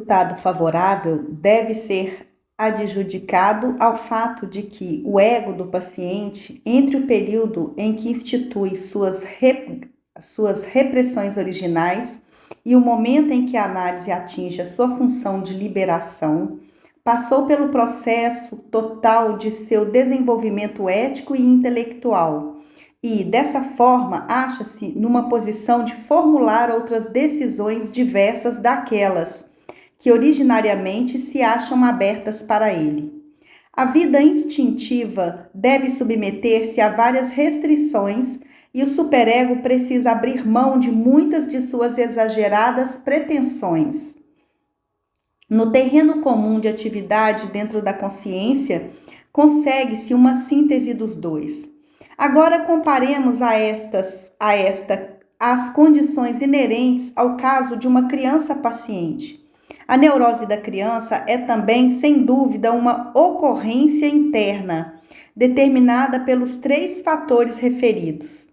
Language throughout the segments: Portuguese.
Resultado favorável deve ser adjudicado ao fato de que o ego do paciente, entre o período em que institui suas repressões originais e o momento em que a análise atinge a sua função de liberação, passou pelo processo total de seu desenvolvimento ético e intelectual. E, dessa forma, acha-se numa posição de formular outras decisões diversas daquelas que originariamente se acham abertas para ele. A vida instintiva deve submeter-se a várias restrições e o superego precisa abrir mão de muitas de suas exageradas pretensões. No terreno comum de atividade dentro da consciência, consegue-se uma síntese dos dois. Agora comparemos as condições inerentes ao caso de uma criança paciente. A neurose da criança é também, sem dúvida, uma ocorrência interna, determinada pelos 3 fatores referidos: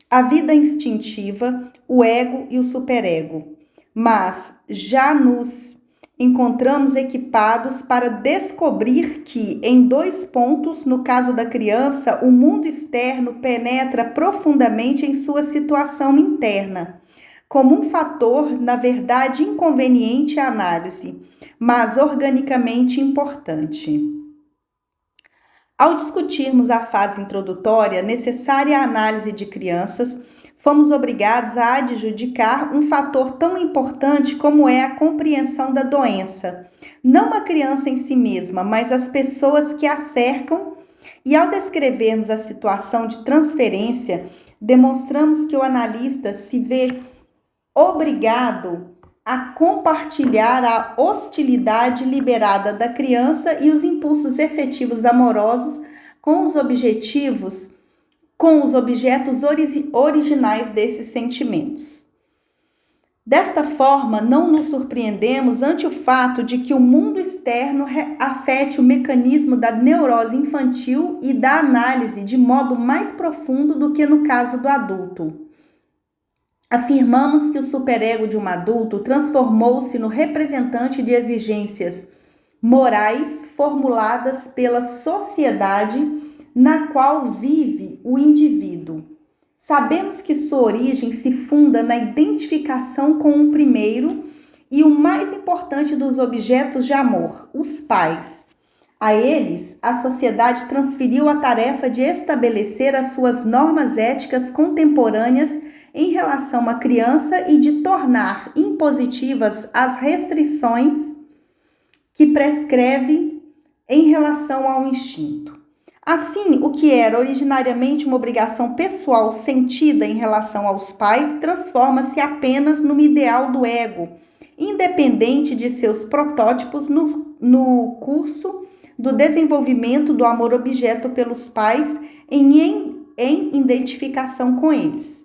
a vida instintiva, o ego e o superego. Mas já nos encontramos equipados para descobrir que, em 2 pontos, no caso da criança, o mundo externo penetra profundamente em sua situação interna, como um fator, na verdade, inconveniente à análise, mas organicamente importante. Ao discutirmos a fase introdutória necessária à análise de crianças, fomos obrigados a adjudicar um fator tão importante como é a compreensão da doença, não a criança em si mesma, mas as pessoas que a cercam, e ao descrevermos a situação de transferência, demonstramos que o analista se vê obrigado a compartilhar a hostilidade liberada da criança e os impulsos efetivos amorosos com os objetos originais desses sentimentos. Desta forma, não nos surpreendemos ante o fato de que o mundo externo afete o mecanismo da neurose infantil e da análise de modo mais profundo do que no caso do adulto. Afirmamos que o superego de um adulto transformou-se no representante de exigências morais formuladas pela sociedade na qual vive o indivíduo. Sabemos que sua origem se funda na identificação com o primeiro e o mais importante dos objetos de amor, os pais. A eles, a sociedade transferiu a tarefa de estabelecer as suas normas éticas contemporâneas em relação à criança e de tornar impositivas as restrições que prescreve em relação ao instinto. Assim, o que era originariamente uma obrigação pessoal sentida em relação aos pais transforma-se apenas num ideal do ego, independente de seus protótipos no curso do desenvolvimento do amor-objeto pelos pais em identificação com eles.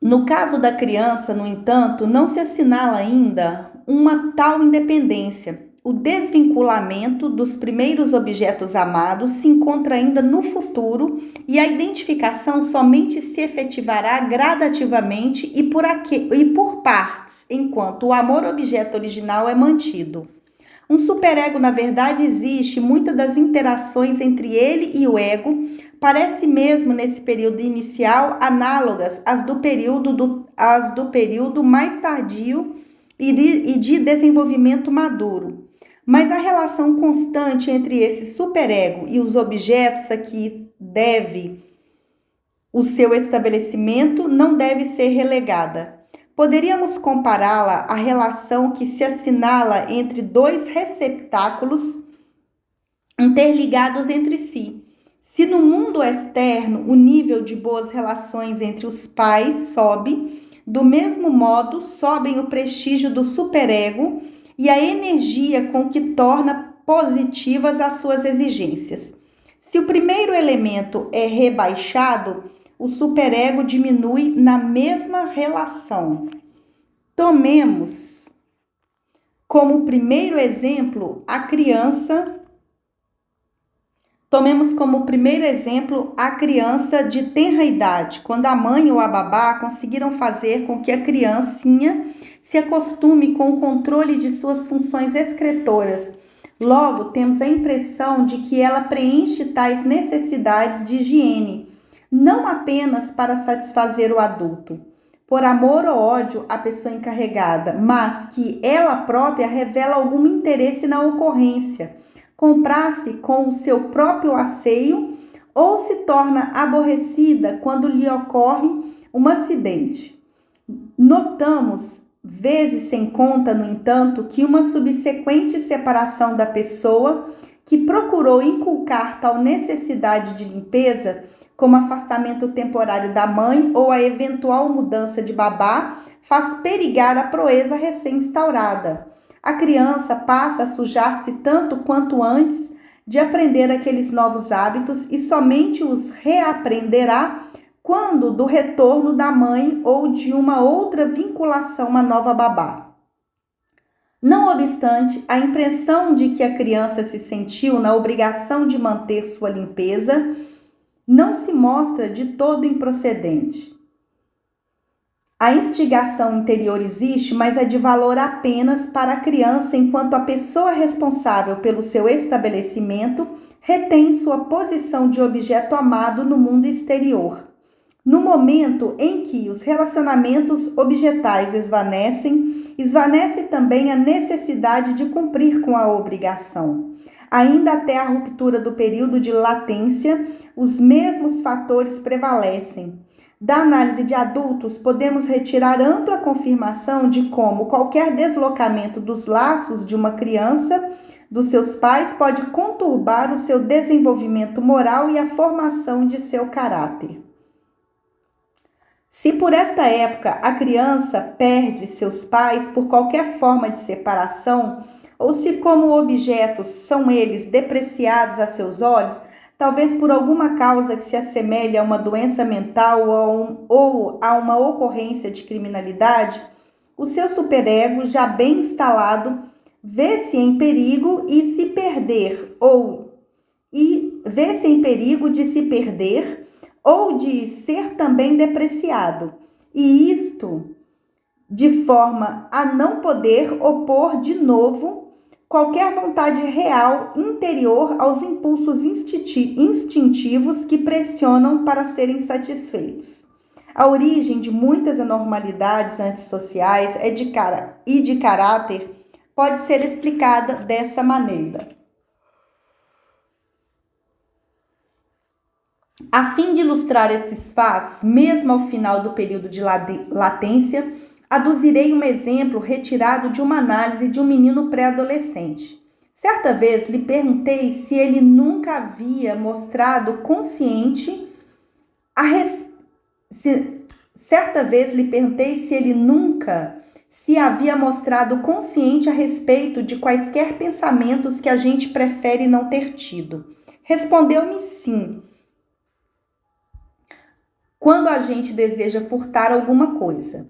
No caso da criança, no entanto, não se assinala ainda uma tal independência. O desvinculamento dos primeiros objetos amados se encontra ainda no futuro e a identificação somente se efetivará gradativamente e por partes, enquanto o amor-objeto original é mantido. Um superego, na verdade, existe, muitas das interações entre ele e o ego parece mesmo nesse período inicial análogas às do período mais tardio e de desenvolvimento maduro. Mas a relação constante entre esse superego e os objetos a que deve o seu estabelecimento não deve ser relegada. Poderíamos compará-la à relação que se assinala entre 2 receptáculos interligados entre si. Se no mundo externo o nível de boas relações entre os pais sobe, do mesmo modo sobem o prestígio do superego e a energia com que torna positivas as suas exigências. Se o primeiro elemento é rebaixado, o superego diminui na mesma relação. Tomemos como primeiro exemplo a criança Tomemos como primeiro exemplo a criança de tenra idade, quando a mãe ou a babá conseguiram fazer com que a criancinha se acostume com o controle de suas funções excretoras. Logo, temos a impressão de que ela preenche tais necessidades de higiene, não apenas para satisfazer o adulto, por amor ou ódio à pessoa encarregada, mas que ela própria revela algum interesse na ocorrência, comprasse com o seu próprio asseio ou se torna aborrecida quando lhe ocorre um acidente. Notamos, vezes sem conta, no entanto, que uma subsequente separação da pessoa que procurou inculcar tal necessidade de limpeza, como afastamento temporário da mãe ou a eventual mudança de babá, faz perigar a proeza recém-instaurada. A criança passa a sujar-se tanto quanto antes de aprender aqueles novos hábitos e somente os reaprenderá quando do retorno da mãe ou de uma outra vinculação à nova babá. Não obstante, a impressão de que a criança se sentiu na obrigação de manter sua limpeza não se mostra de todo improcedente. A instigação interior existe, mas é de valor apenas para a criança, enquanto a pessoa responsável pelo seu estabelecimento retém sua posição de objeto amado no mundo exterior. No momento em que os relacionamentos objetais esvanecem, esvanece também a necessidade de cumprir com a obrigação. Ainda até a ruptura do período de latência, os mesmos fatores prevalecem. Da análise de adultos, podemos retirar ampla confirmação de como qualquer deslocamento dos laços de uma criança dos seus pais pode conturbar o seu desenvolvimento moral e a formação de seu caráter. Se por esta época a criança perde seus pais por qualquer forma de separação, ou se como objetos são eles depreciados a seus olhos, talvez por alguma causa que se assemelhe a uma doença mental ou a uma ocorrência de criminalidade, o seu superego, já bem instalado, vê-se em perigo de se perder ou de ser também depreciado, e isto de forma a não poder opor de novo qualquer vontade real interior aos impulsos instintivos que pressionam para serem satisfeitos. A origem de muitas anormalidades antissociais e de caráter pode ser explicada dessa maneira. A fim de ilustrar esses fatos, mesmo ao final do período de latência, aduzirei um exemplo retirado de uma análise de um menino pré-adolescente. Certa vez lhe perguntei se ele nunca havia mostrado consciente se havia mostrado consciente a respeito de quaisquer pensamentos que a gente prefere não ter tido. Respondeu-me sim, quando a gente deseja furtar alguma coisa.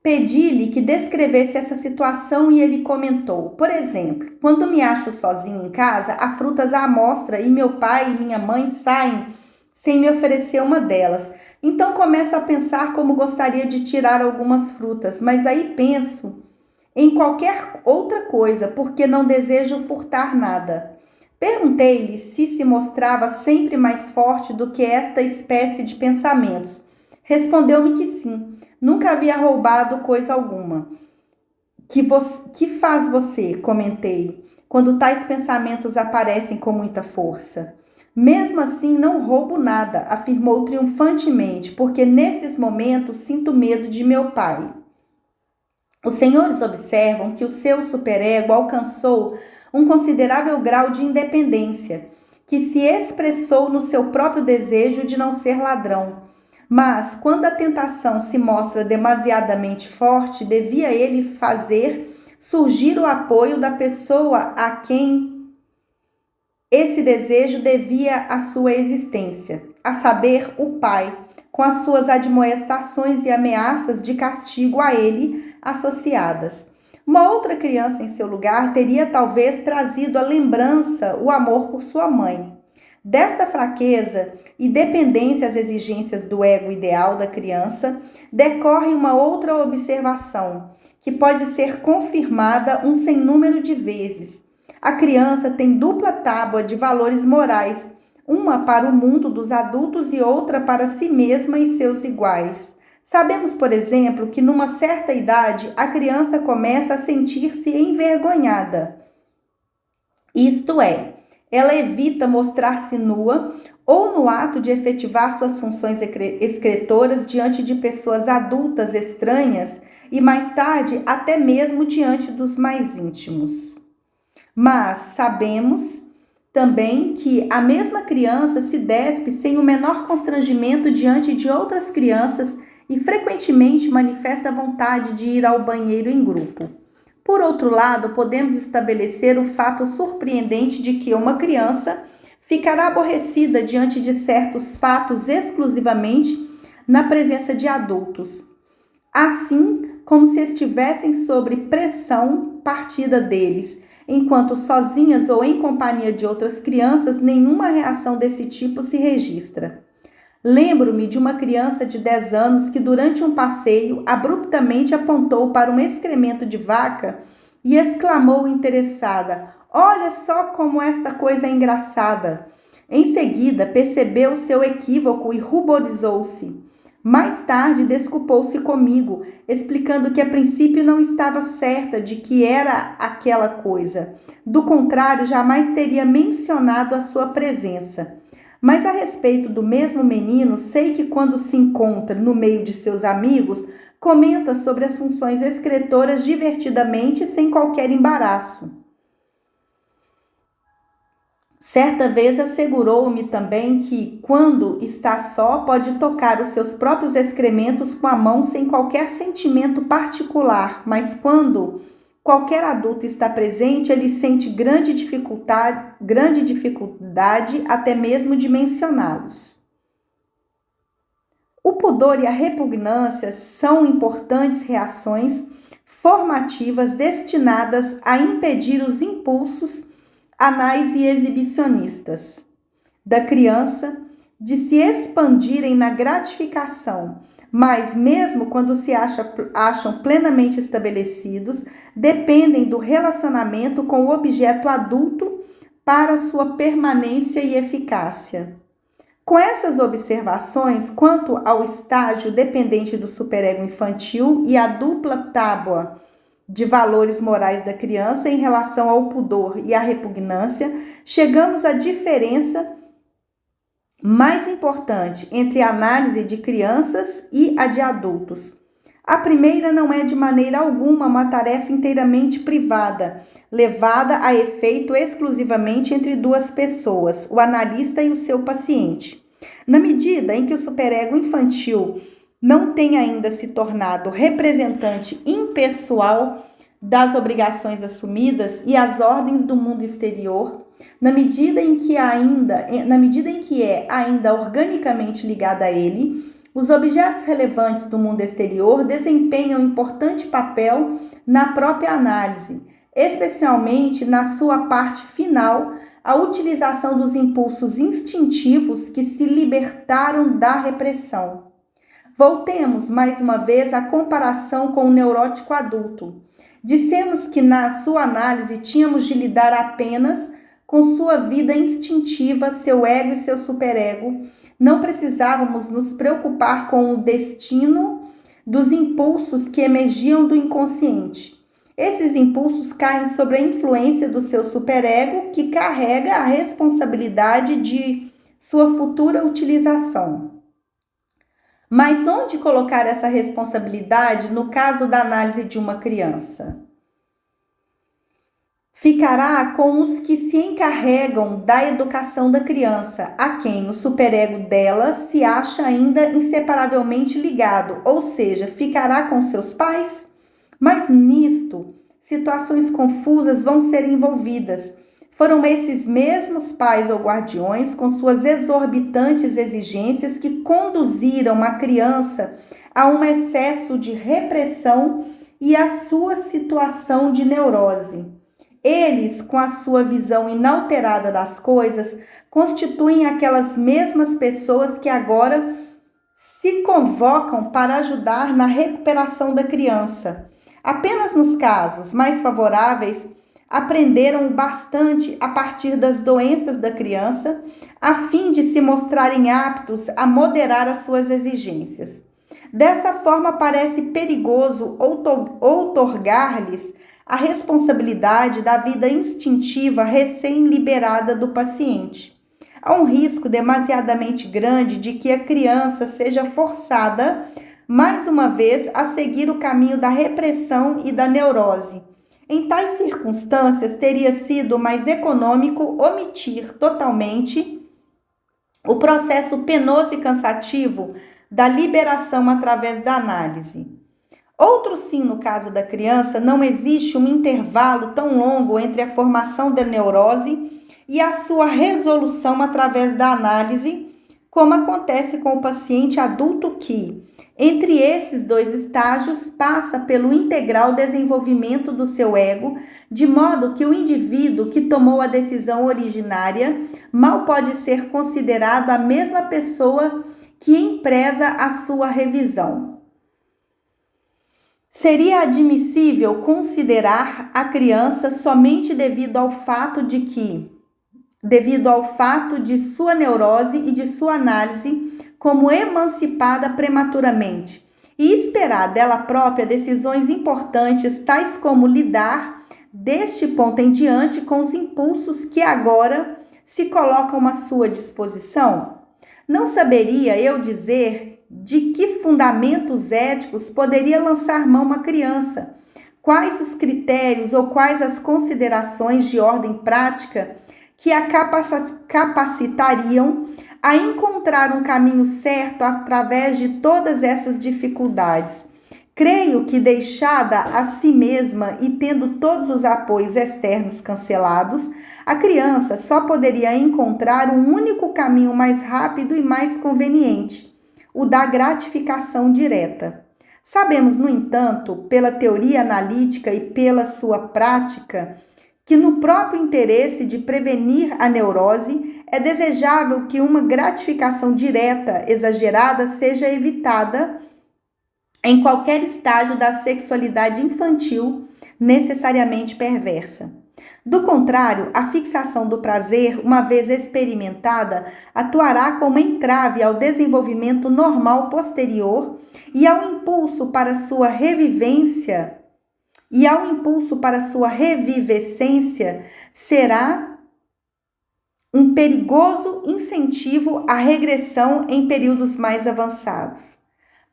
Pedi-lhe que descrevesse essa situação e ele comentou: por exemplo, quando me acho sozinho em casa, há frutas à amostra e meu pai e minha mãe saem sem me oferecer uma delas. Então começo a pensar como gostaria de tirar algumas frutas, mas aí penso em qualquer outra coisa, porque não desejo furtar nada. Perguntei-lhe se mostrava sempre mais forte do que esta espécie de pensamentos. Respondeu-me que sim, nunca havia roubado coisa alguma. Que faz você, comentei, quando tais pensamentos aparecem com muita força? Mesmo assim, não roubo nada, afirmou triunfantemente, porque nesses momentos sinto medo de meu pai. Os senhores observam que o seu superego alcançou um considerável grau de independência, que se expressou no seu próprio desejo de não ser ladrão. Mas, quando a tentação se mostra demasiadamente forte, devia ele fazer surgir o apoio da pessoa a quem esse desejo devia a sua existência, a saber, o pai, com as suas admoestações e ameaças de castigo a ele associadas. Uma outra criança em seu lugar teria talvez trazido à lembrança o amor por sua mãe. Desta fraqueza e dependência às exigências do ego ideal da criança, decorre uma outra observação, que pode ser confirmada um sem número de vezes. A criança tem dupla tábua de valores morais, uma para o mundo dos adultos e outra para si mesma e seus iguais. Sabemos, por exemplo, que numa certa idade a criança começa a sentir-se envergonhada. Isto é, ela evita mostrar-se nua ou no ato de efetivar suas funções excretoras diante de pessoas adultas estranhas e mais tarde até mesmo diante dos mais íntimos. Mas sabemos também que a mesma criança se despe sem o menor constrangimento diante de outras crianças e frequentemente manifesta vontade de ir ao banheiro em grupo. Por outro lado, podemos estabelecer o fato surpreendente de que uma criança ficará aborrecida diante de certos fatos exclusivamente na presença de adultos, assim como se estivessem sob pressão partida deles, enquanto sozinhas ou em companhia de outras crianças, nenhuma reação desse tipo se registra. Lembro-me de uma criança de 10 anos que durante um passeio abruptamente apontou para um excremento de vaca e exclamou interessada: "Olha só como esta coisa é engraçada!" Em seguida, percebeu seu equívoco e ruborizou-se. Mais tarde, desculpou-se comigo, explicando que a princípio não estava certa de que era aquela coisa. Do contrário, jamais teria mencionado a sua presença. Mas a respeito do mesmo menino, sei que quando se encontra no meio de seus amigos, comenta sobre as funções excretoras divertidamente, sem qualquer embaraço. Certa vez assegurou-me também que, quando está só, pode tocar os seus próprios excrementos com a mão sem qualquer sentimento particular, mas quando qualquer adulto está presente, ele sente grande dificuldade até mesmo de mencioná-los. O pudor e a repugnância são importantes reações formativas destinadas a impedir os impulsos anais e exibicionistas da criança de se expandirem na gratificação, mas mesmo quando se acham plenamente estabelecidos, dependem do relacionamento com o objeto adulto para sua permanência e eficácia. Com essas observações quanto ao estágio dependente do superego infantil e a dupla tábua de valores morais da criança em relação ao pudor e à repugnância, chegamos à diferença mais importante entre a análise de crianças e a de adultos. A primeira não é de maneira alguma uma tarefa inteiramente privada, levada a efeito exclusivamente entre duas pessoas, o analista e o seu paciente. Na medida em que o superego infantil não tem ainda se tornado representante impessoal das obrigações assumidas e as ordens do mundo exterior, na medida em que é ainda organicamente ligada a ele, os objetos relevantes do mundo exterior desempenham importante papel na própria análise, especialmente na sua parte final, a utilização dos impulsos instintivos que se libertaram da repressão. Voltemos mais uma vez à comparação com o neurótico adulto. Dissemos que na sua análise tínhamos de lidar apenas com sua vida instintiva, seu ego e seu superego. Não precisávamos nos preocupar com o destino dos impulsos que emergiam do inconsciente. Esses impulsos caem sob a influência do seu superego, que carrega a responsabilidade de sua futura utilização. Mas onde colocar essa responsabilidade no caso da análise de uma criança? Ficará com os que se encarregam da educação da criança, a quem o superego dela se acha ainda inseparavelmente ligado, ou seja, ficará com seus pais? Mas nisto, situações confusas vão ser envolvidas. Foram esses mesmos pais ou guardiões, com suas exorbitantes exigências, que conduziram a criança a um excesso de repressão e a sua situação de neurose. Eles, com a sua visão inalterada das coisas, constituem aquelas mesmas pessoas que agora se convocam para ajudar na recuperação da criança. Apenas nos casos mais favoráveis, aprenderam bastante a partir das doenças da criança, a fim de se mostrarem aptos a moderar as suas exigências. Dessa forma, parece perigoso outorgar-lhes a responsabilidade da vida instintiva recém-liberada do paciente. Há um risco demasiadamente grande de que a criança seja forçada, mais uma vez, a seguir o caminho da repressão e da neurose. Em tais circunstâncias, teria sido mais econômico omitir totalmente o processo penoso e cansativo da liberação através da análise. Outro sim, no caso da criança, não existe um intervalo tão longo entre a formação da neurose e a sua resolução através da análise, como acontece com o paciente adulto que, entre esses dois estágios, passa pelo integral desenvolvimento do seu ego, de modo que o indivíduo que tomou a decisão originária mal pode ser considerado a mesma pessoa que empresa a sua revisão. Seria admissível considerar a criança somente devido ao fato de sua neurose e de sua análise como emancipada prematuramente e esperar dela própria decisões importantes, tais como lidar, deste ponto em diante, com os impulsos que agora se colocam à sua disposição? Não saberia eu dizer de que fundamentos éticos poderia lançar mão uma criança, quais os critérios ou quais as considerações de ordem prática que a capacitariam a encontrar um caminho certo através de todas essas dificuldades. Creio que, deixada a si mesma e tendo todos os apoios externos cancelados, a criança só poderia encontrar um único caminho mais rápido e mais conveniente, o da gratificação direta. Sabemos, no entanto, pela teoria analítica e pela sua prática, que no próprio interesse de prevenir a neurose, é desejável que uma gratificação direta exagerada seja evitada em qualquer estágio da sexualidade infantil necessariamente perversa. Do contrário, a fixação do prazer, uma vez experimentada, atuará como entrave ao desenvolvimento normal posterior e ao impulso para sua revivência, será um perigoso incentivo à regressão em períodos mais avançados.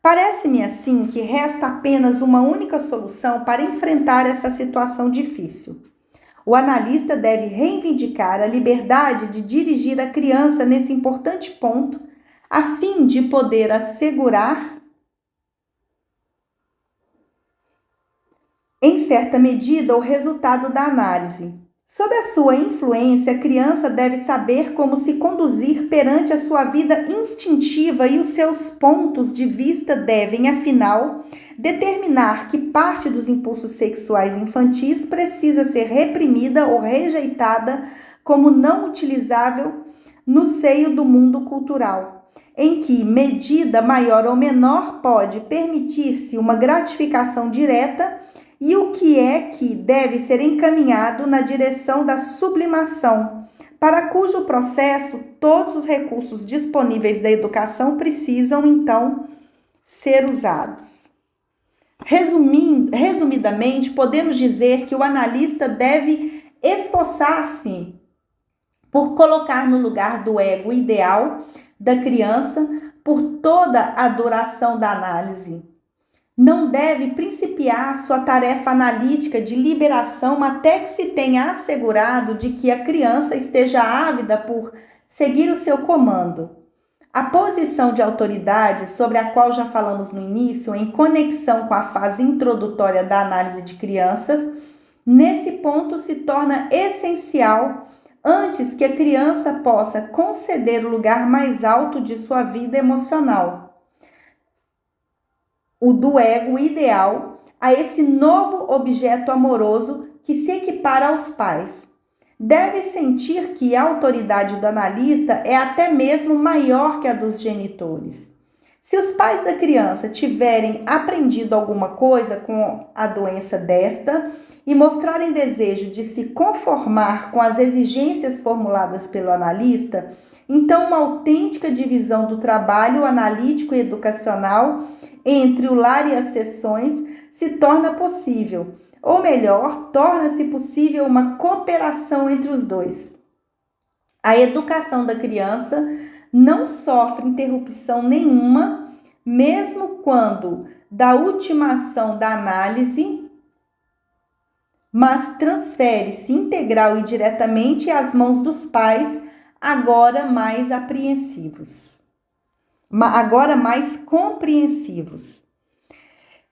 Parece-me assim que resta apenas uma única solução para enfrentar essa situação difícil. O analista deve reivindicar a liberdade de dirigir a criança nesse importante ponto, a fim de poder assegurar, em certa medida, o resultado da análise. Sob a sua influência, a criança deve saber como se conduzir perante a sua vida instintiva e os seus pontos de vista devem, afinal, determinar que parte dos impulsos sexuais infantis precisa ser reprimida ou rejeitada como não utilizável no seio do mundo cultural, em que medida maior ou menor pode permitir-se uma gratificação direta e o que é que deve ser encaminhado na direção da sublimação, para cujo processo todos os recursos disponíveis da educação precisam, então, ser usados. Resumidamente, podemos dizer que o analista deve esforçar-se por colocar no lugar do ego ideal da criança por toda a duração da análise. Não deve principiar sua tarefa analítica de liberação até que se tenha assegurado de que a criança esteja ávida por seguir o seu comando. A posição de autoridade, sobre a qual já falamos no início, em conexão com a fase introdutória da análise de crianças, nesse ponto se torna essencial antes que a criança possa conceder o lugar mais alto de sua vida emocional, o do ego ideal, a esse novo objeto amoroso que se equipara aos pais. deve sentir que a autoridade do analista é até mesmo maior que a dos genitores. Se os pais da criança tiverem aprendido alguma coisa com a doença desta e mostrarem desejo de se conformar com as exigências formuladas pelo analista, então uma autêntica divisão do trabalho analítico e educacional entre o lar e as sessões se torna possível, ou melhor, torna-se possível uma cooperação entre os dois. A educação da criança não sofre interrupção nenhuma, mesmo quando da ultimação da análise, mas transfere-se integral e diretamente às mãos dos pais, agora mais apreensivos, agora mais compreensivos.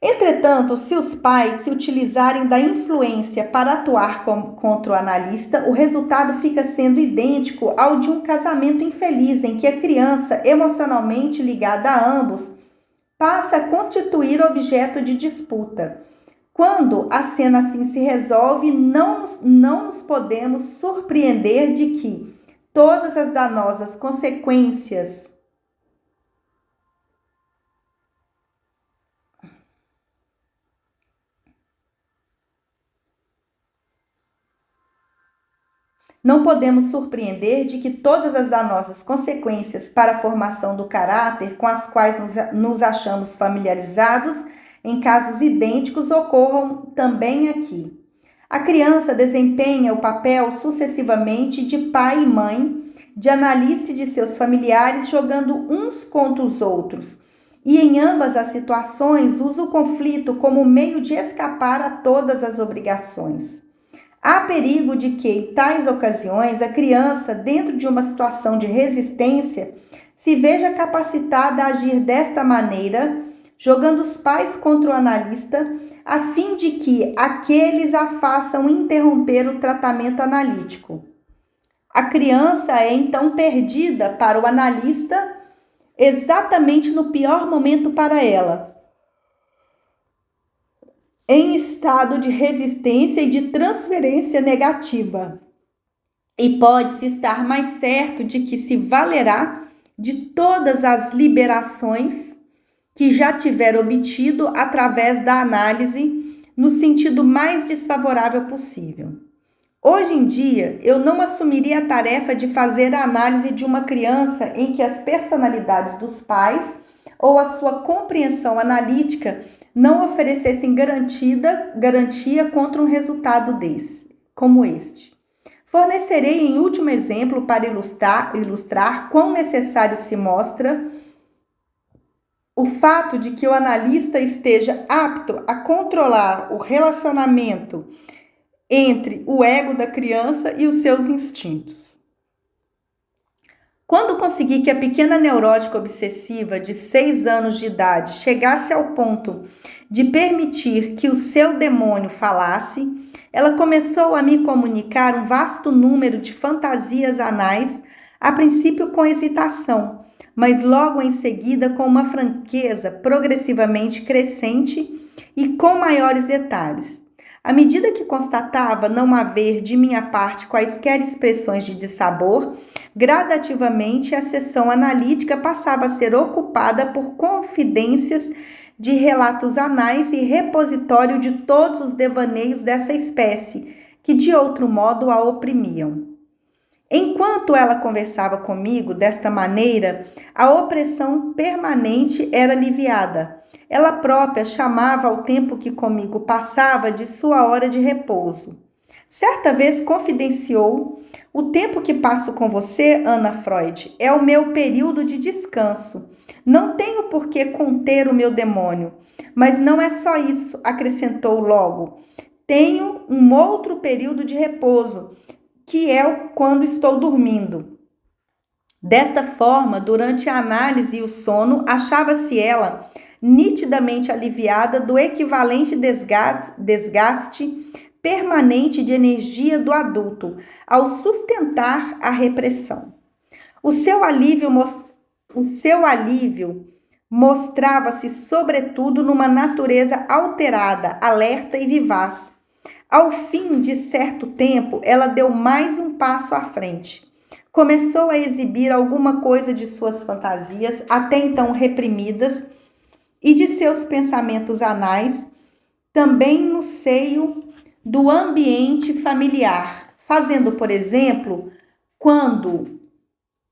Entretanto, se os pais se utilizarem da influência para atuar contra o analista, o resultado fica sendo idêntico ao de um casamento infeliz, em que a criança, emocionalmente ligada a ambos, passa a constituir objeto de disputa. Quando a cena assim se resolve, não nos podemos surpreender de que todas as danosas consequências para a formação do caráter com as quais nos achamos familiarizados em casos idênticos ocorram também aqui. A criança desempenha o papel sucessivamente de pai e mãe, de analista e de seus familiares, jogando uns contra os outros. E em ambas as situações usa o conflito como meio de escapar a todas as obrigações. Há perigo de que, em tais ocasiões, a criança, dentro de uma situação de resistência, se veja capacitada a agir desta maneira, jogando os pais contra o analista, a fim de que aqueles a façam interromper o tratamento analítico. A criança é então perdida para o analista exatamente no pior momento para ela, em estado de resistência e de transferência negativa. E pode-se estar mais certo de que se valerá de todas as liberações que já tiver obtido através da análise no sentido mais desfavorável possível. Hoje em dia, eu não assumiria a tarefa de fazer a análise de uma criança em que as personalidades dos pais ou a sua compreensão analítica não oferecessem garantia contra um resultado como este. Fornecerei em último exemplo para ilustrar quão necessário se mostra o fato de que o analista esteja apto a controlar o relacionamento entre o ego da criança e os seus instintos. Quando consegui que a pequena neurótica obsessiva de 6 anos de idade chegasse ao ponto de permitir que o seu demônio falasse, ela começou a me comunicar um vasto número de fantasias anais, a princípio com hesitação, mas logo em seguida com uma franqueza progressivamente crescente e com maiores detalhes. À medida que constatava não haver de minha parte quaisquer expressões de dissabor, gradativamente a sessão analítica passava a ser ocupada por confidências de relatos anais e repositório de todos os devaneios dessa espécie, que de outro modo a oprimiam. Enquanto ela conversava comigo desta maneira, a opressão permanente era aliviada. Ela própria chamava ao tempo que comigo passava de sua hora de repouso. Certa vez confidenciou: o tempo que passo com você, Ana Freud, é o meu período de descanso. Não tenho por que conter o meu demônio. Mas não é só isso, acrescentou logo. Tenho um outro período de repouso, que é quando estou dormindo. Desta forma, durante a análise e o sono, achava-se ela nitidamente aliviada do equivalente desgaste permanente de energia do adulto ao sustentar a repressão. O seu alívio mostrava-se, sobretudo, numa natureza alterada, alerta e vivaz. Ao fim de certo tempo, ela deu mais um passo à frente. Começou a exibir alguma coisa de suas fantasias, até então reprimidas, e de seus pensamentos anais, também no seio do ambiente familiar, fazendo, por exemplo, quando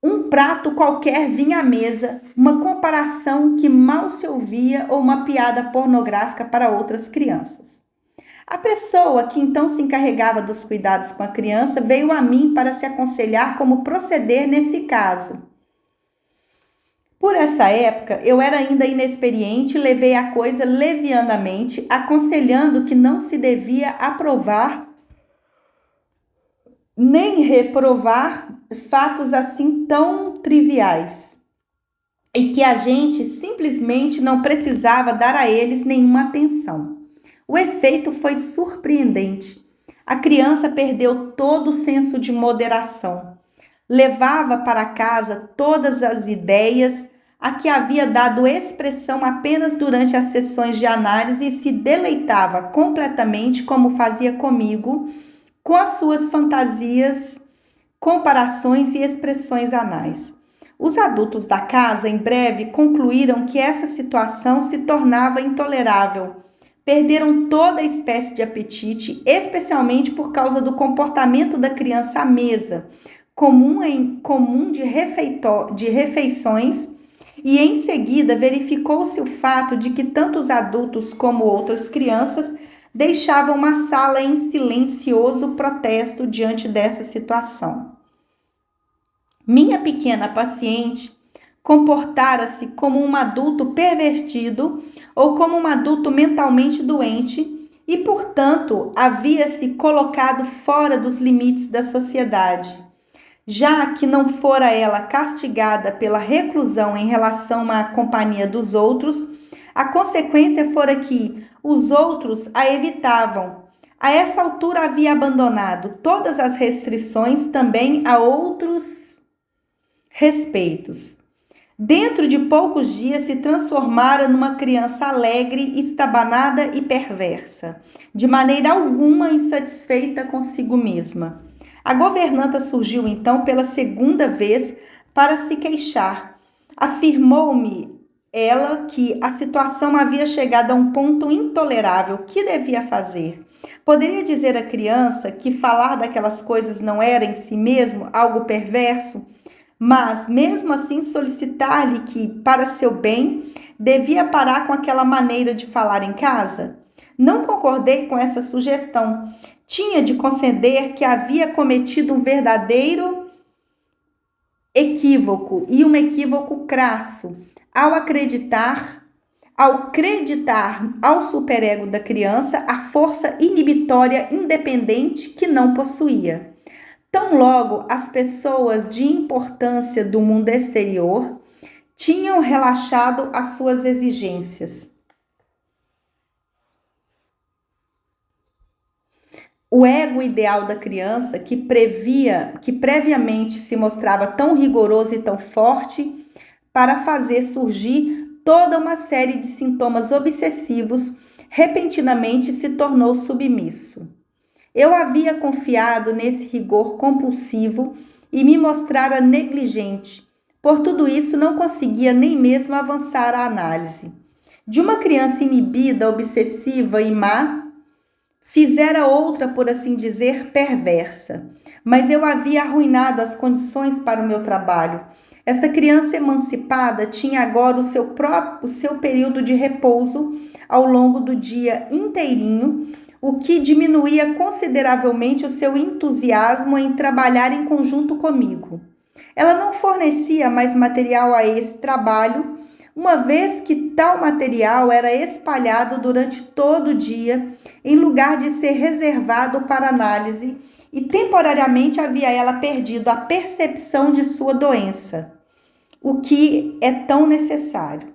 um prato qualquer vinha à mesa, uma comparação que mal se ouvia ou uma piada pornográfica para outras crianças. A pessoa que então se encarregava dos cuidados com a criança veio a mim para se aconselhar como proceder nesse caso. Por essa época, eu era ainda inexperiente e levei a coisa levianamente, aconselhando que não se devia aprovar nem reprovar fatos assim tão triviais e que a gente simplesmente não precisava dar a eles nenhuma atenção. O efeito foi surpreendente. A criança perdeu todo o senso de moderação. Levava para casa todas as ideias a que havia dado expressão apenas durante as sessões de análise e se deleitava completamente, como fazia comigo, com as suas fantasias, comparações e expressões anais. Os adultos da casa, em breve, concluíram que essa situação se tornava intolerável. Perderam toda espécie de apetite, especialmente por causa do comportamento da criança à mesa, comum de refeições, e em seguida verificou-se o fato de que tanto os adultos como outras crianças deixavam uma sala em silencioso protesto diante dessa situação. Minha pequena paciente comportara-se como um adulto pervertido ou como um adulto mentalmente doente e, portanto, havia-se colocado fora dos limites da sociedade. Já que não fora ela castigada pela reclusão em relação à companhia dos outros, a consequência fora que os outros a evitavam. A essa altura havia abandonado todas as restrições também a outros respeitos. Dentro de poucos dias se transformara numa criança alegre, estabanada e perversa, de maneira alguma insatisfeita consigo mesma. A governanta surgiu então pela segunda vez para se queixar. Afirmou-me ela que a situação havia chegado a um ponto intolerável. O que devia fazer? Poderia dizer à criança que falar daquelas coisas não era em si mesmo algo perverso? Mas, mesmo assim, solicitar-lhe que, para seu bem, devia parar com aquela maneira de falar em casa? Não concordei com essa sugestão. Tinha de conceder que havia cometido um verdadeiro equívoco, e um equívoco crasso, ao acreditar ao superego da criança a força inibitória independente que não possuía. Tão logo as pessoas de importância do mundo exterior tinham relaxado as suas exigências. O ego ideal da criança, que previamente se mostrava tão rigoroso e tão forte, para fazer surgir toda uma série de sintomas obsessivos, repentinamente se tornou submisso. Eu havia confiado nesse rigor compulsivo e me mostrara negligente. Por tudo isso, não conseguia nem mesmo avançar a análise. De uma criança inibida, obsessiva e má, fizera outra, por assim dizer, perversa. Mas eu havia arruinado as condições para o meu trabalho. Essa criança emancipada tinha agora o seu período de repouso ao longo do dia inteirinho, o que diminuía consideravelmente o seu entusiasmo em trabalhar em conjunto comigo. Ela não fornecia mais material a esse trabalho, uma vez que tal material era espalhado durante todo o dia, em lugar de ser reservado para análise, e temporariamente havia ela perdido a percepção de sua doença, o que é tão necessário.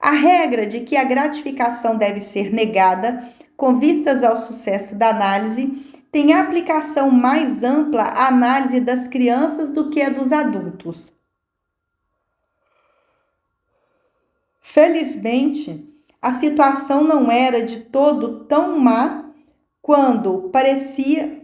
A regra de que a gratificação deve ser negada, com vistas ao sucesso da análise, tem aplicação mais ampla à análise das crianças do que a dos adultos. Felizmente, a situação não era de todo tão má quanto parecia.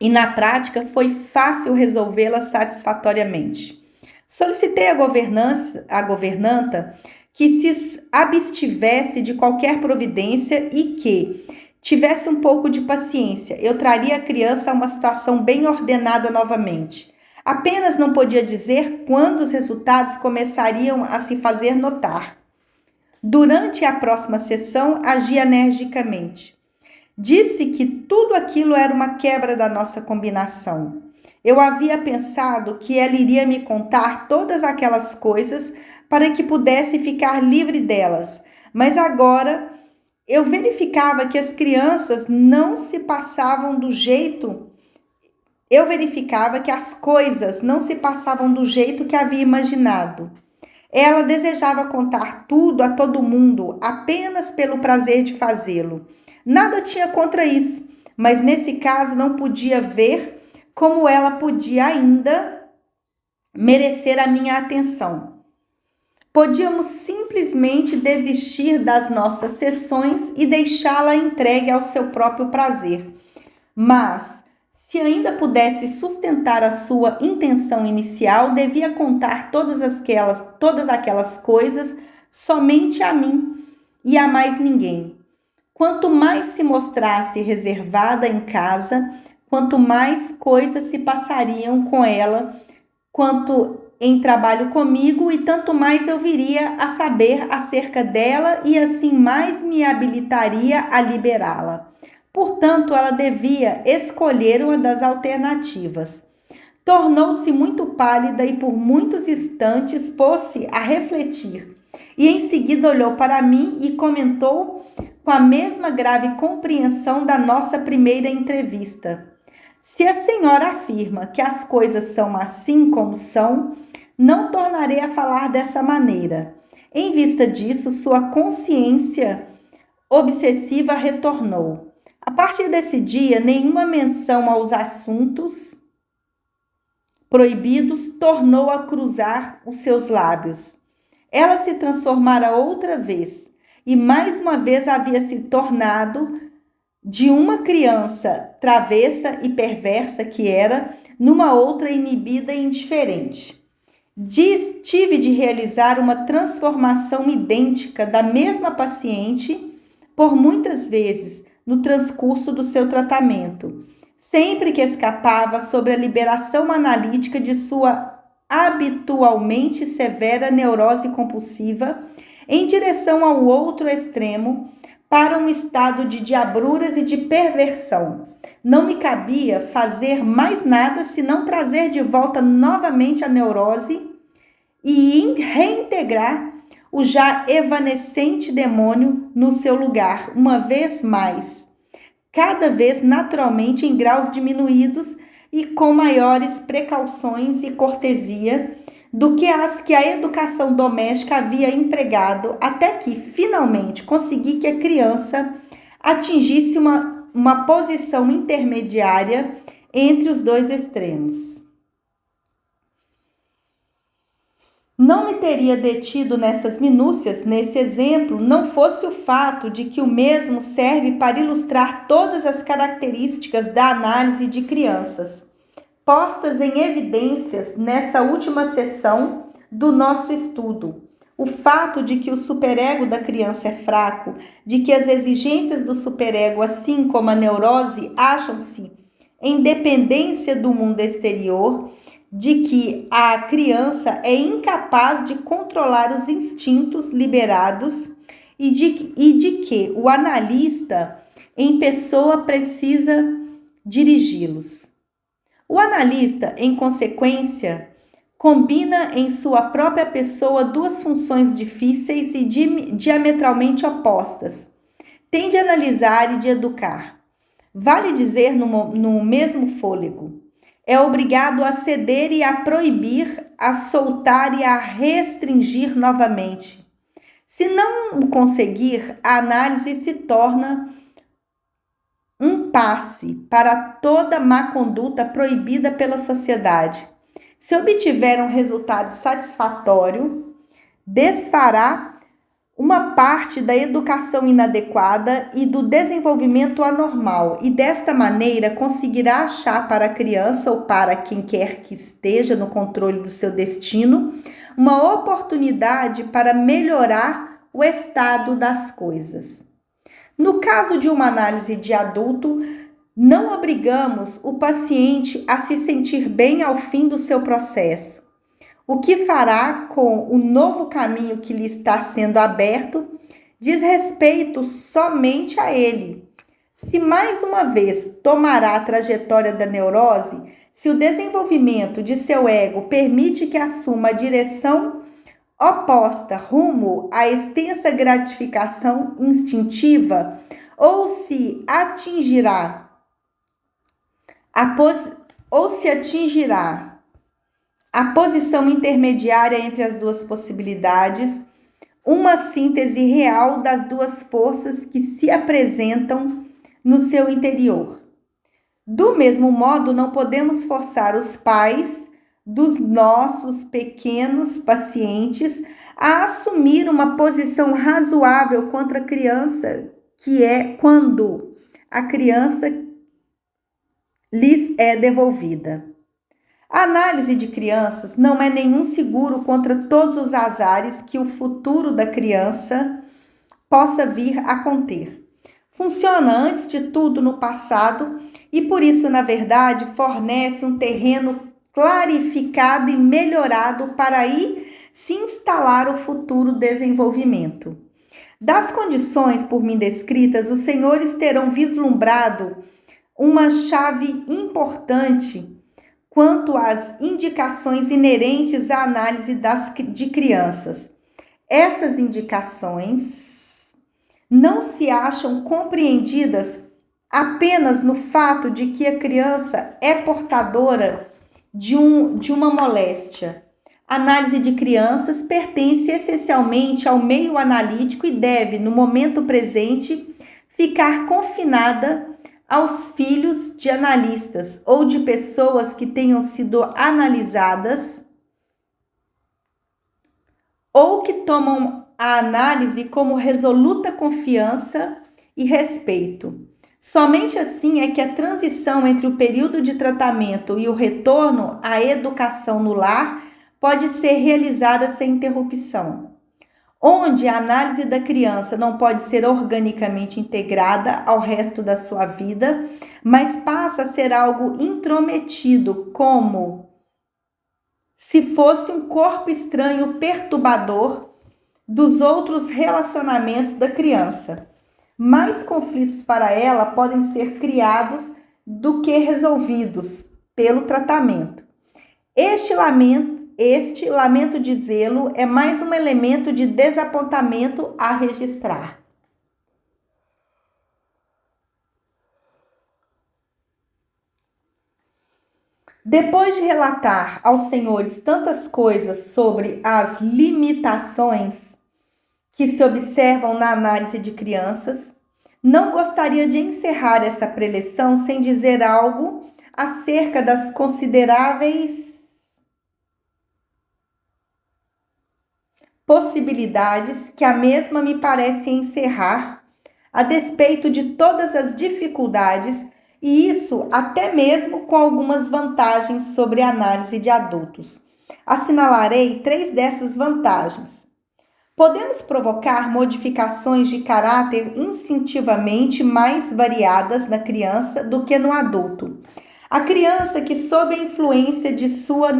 E na prática foi fácil resolvê-la satisfatoriamente. Solicitei à governanta que se abstivesse de qualquer providência e que tivesse um pouco de paciência. Eu traria a criança a uma situação bem ordenada novamente. Apenas não podia dizer quando os resultados começariam a se fazer notar. Durante a próxima sessão, agi energicamente. Disse que tudo aquilo era uma quebra da nossa combinação. Eu havia pensado que ela iria me contar todas aquelas coisas para que pudesse ficar livre delas, mas agora eu verificava que as crianças não se passavam do jeito. Eu verificava que as coisas não se passavam do jeito que havia imaginado. Ela desejava contar tudo a todo mundo apenas pelo prazer de fazê-lo. Nada tinha contra isso, mas nesse caso não podia ver como ela podia ainda merecer a minha atenção. Podíamos simplesmente desistir das nossas sessões e deixá-la entregue ao seu próprio prazer. Mas, se ainda pudesse sustentar a sua intenção inicial, devia contar todas aquelas coisas somente a mim e a mais ninguém. Quanto mais se mostrasse reservada em casa, quanto mais coisas se passariam com ela, quanto em trabalho comigo, e tanto mais eu viria a saber acerca dela e assim mais me habilitaria a liberá-la. Portanto, ela devia escolher uma das alternativas. Tornou-se muito pálida e por muitos instantes pôs-se a refletir. E em seguida olhou para mim e comentou com a mesma grave compreensão da nossa primeira entrevista. Se a senhora afirma que as coisas são assim como são, não tornarei a falar dessa maneira. Em vista disso, sua consciência obsessiva retornou. A partir desse dia, nenhuma menção aos assuntos proibidos tornou a cruzar os seus lábios. Ela se transformara outra vez e mais uma vez havia se tornado de uma criança travessa e perversa que era, numa outra inibida e indiferente. Tive de realizar uma transformação idêntica da mesma paciente por muitas vezes no transcurso do seu tratamento, sempre que escapava sobre a liberação analítica de sua habitualmente severa neurose compulsiva em direção ao outro extremo, para um estado de diabruras e de perversão. Não me cabia fazer mais nada senão trazer de volta novamente a neurose e reintegrar o já evanescente demônio no seu lugar, uma vez mais, cada vez naturalmente em graus diminuídos e com maiores precauções e cortesia do que as que a educação doméstica havia empregado, até que, finalmente, consegui que a criança atingisse uma posição intermediária entre os dois extremos. Não me teria detido nessas minúcias, nesse exemplo, não fosse o fato de que o mesmo serve para ilustrar todas as características da análise de crianças, postas em evidências nessa última sessão do nosso estudo. O fato de que o superego da criança é fraco, de que as exigências do superego, assim como a neurose, acham-se em dependência do mundo exterior, de que a criança é incapaz de controlar os instintos liberados e de que o analista em pessoa precisa dirigi-los. O analista, em consequência, combina em sua própria pessoa duas funções difíceis e diametralmente opostas. Tem de analisar e de educar. Vale dizer no mesmo fôlego. É obrigado a ceder e a proibir, a soltar e a restringir novamente. Se não o conseguir, a análise se torna um passe para toda má conduta proibida pela sociedade. Se obtiver um resultado satisfatório, desfará uma parte da educação inadequada e do desenvolvimento anormal, e desta maneira conseguirá achar para a criança ou para quem quer que esteja no controle do seu destino uma oportunidade para melhorar o estado das coisas. No caso de uma análise de adulto, não obrigamos o paciente a se sentir bem ao fim do seu processo. O que fará com o novo caminho que lhe está sendo aberto diz respeito somente a ele. Se mais uma vez tomará a trajetória da neurose, se o desenvolvimento de seu ego permite que assuma a direção oposta rumo à extensa gratificação instintiva, ou se atingirá a posição intermediária entre as duas possibilidades, uma síntese real das duas forças que se apresentam no seu interior. Do mesmo modo, não podemos forçar os pais dos nossos pequenos pacientes a assumir uma posição razoável contra a criança, que é quando a criança lhes é devolvida. A análise de crianças não é nenhum seguro contra todos os azares que o futuro da criança possa vir a conter. Funciona, antes de tudo, no passado e, por isso, na verdade, fornece um terreno clarificado e melhorado para aí se instalar o futuro desenvolvimento. Das condições por mim descritas, os senhores terão vislumbrado uma chave importante quanto às indicações inerentes à análise de crianças. Essas indicações não se acham compreendidas apenas no fato de que a criança é portadora de uma moléstia. A análise de crianças pertence essencialmente ao meio analítico e deve, no momento presente, ficar confinada aos filhos de analistas ou de pessoas que tenham sido analisadas ou que tomam a análise como resoluta confiança e respeito. Somente assim é que a transição entre o período de tratamento e o retorno à educação no lar pode ser realizada sem interrupção. Onde a análise da criança não pode ser organicamente integrada ao resto da sua vida, mas passa a ser algo intrometido, como se fosse um corpo estranho perturbador dos outros relacionamentos da criança. Mais conflitos para ela podem ser criados do que resolvidos pelo tratamento. Este lamento de zelo é mais um elemento de desapontamento a registrar. Depois de relatar aos senhores tantas coisas sobre as limitações que se observam na análise de crianças, não gostaria de encerrar essa preleção sem dizer algo acerca das consideráveis possibilidades que a mesma me parece encerrar, a despeito de todas as dificuldades, e isso até mesmo com algumas vantagens sobre a análise de adultos. Assinalarei 3 dessas vantagens. Podemos provocar modificações de caráter instintivamente mais variadas na criança do que no adulto. A criança que sob a influência de sua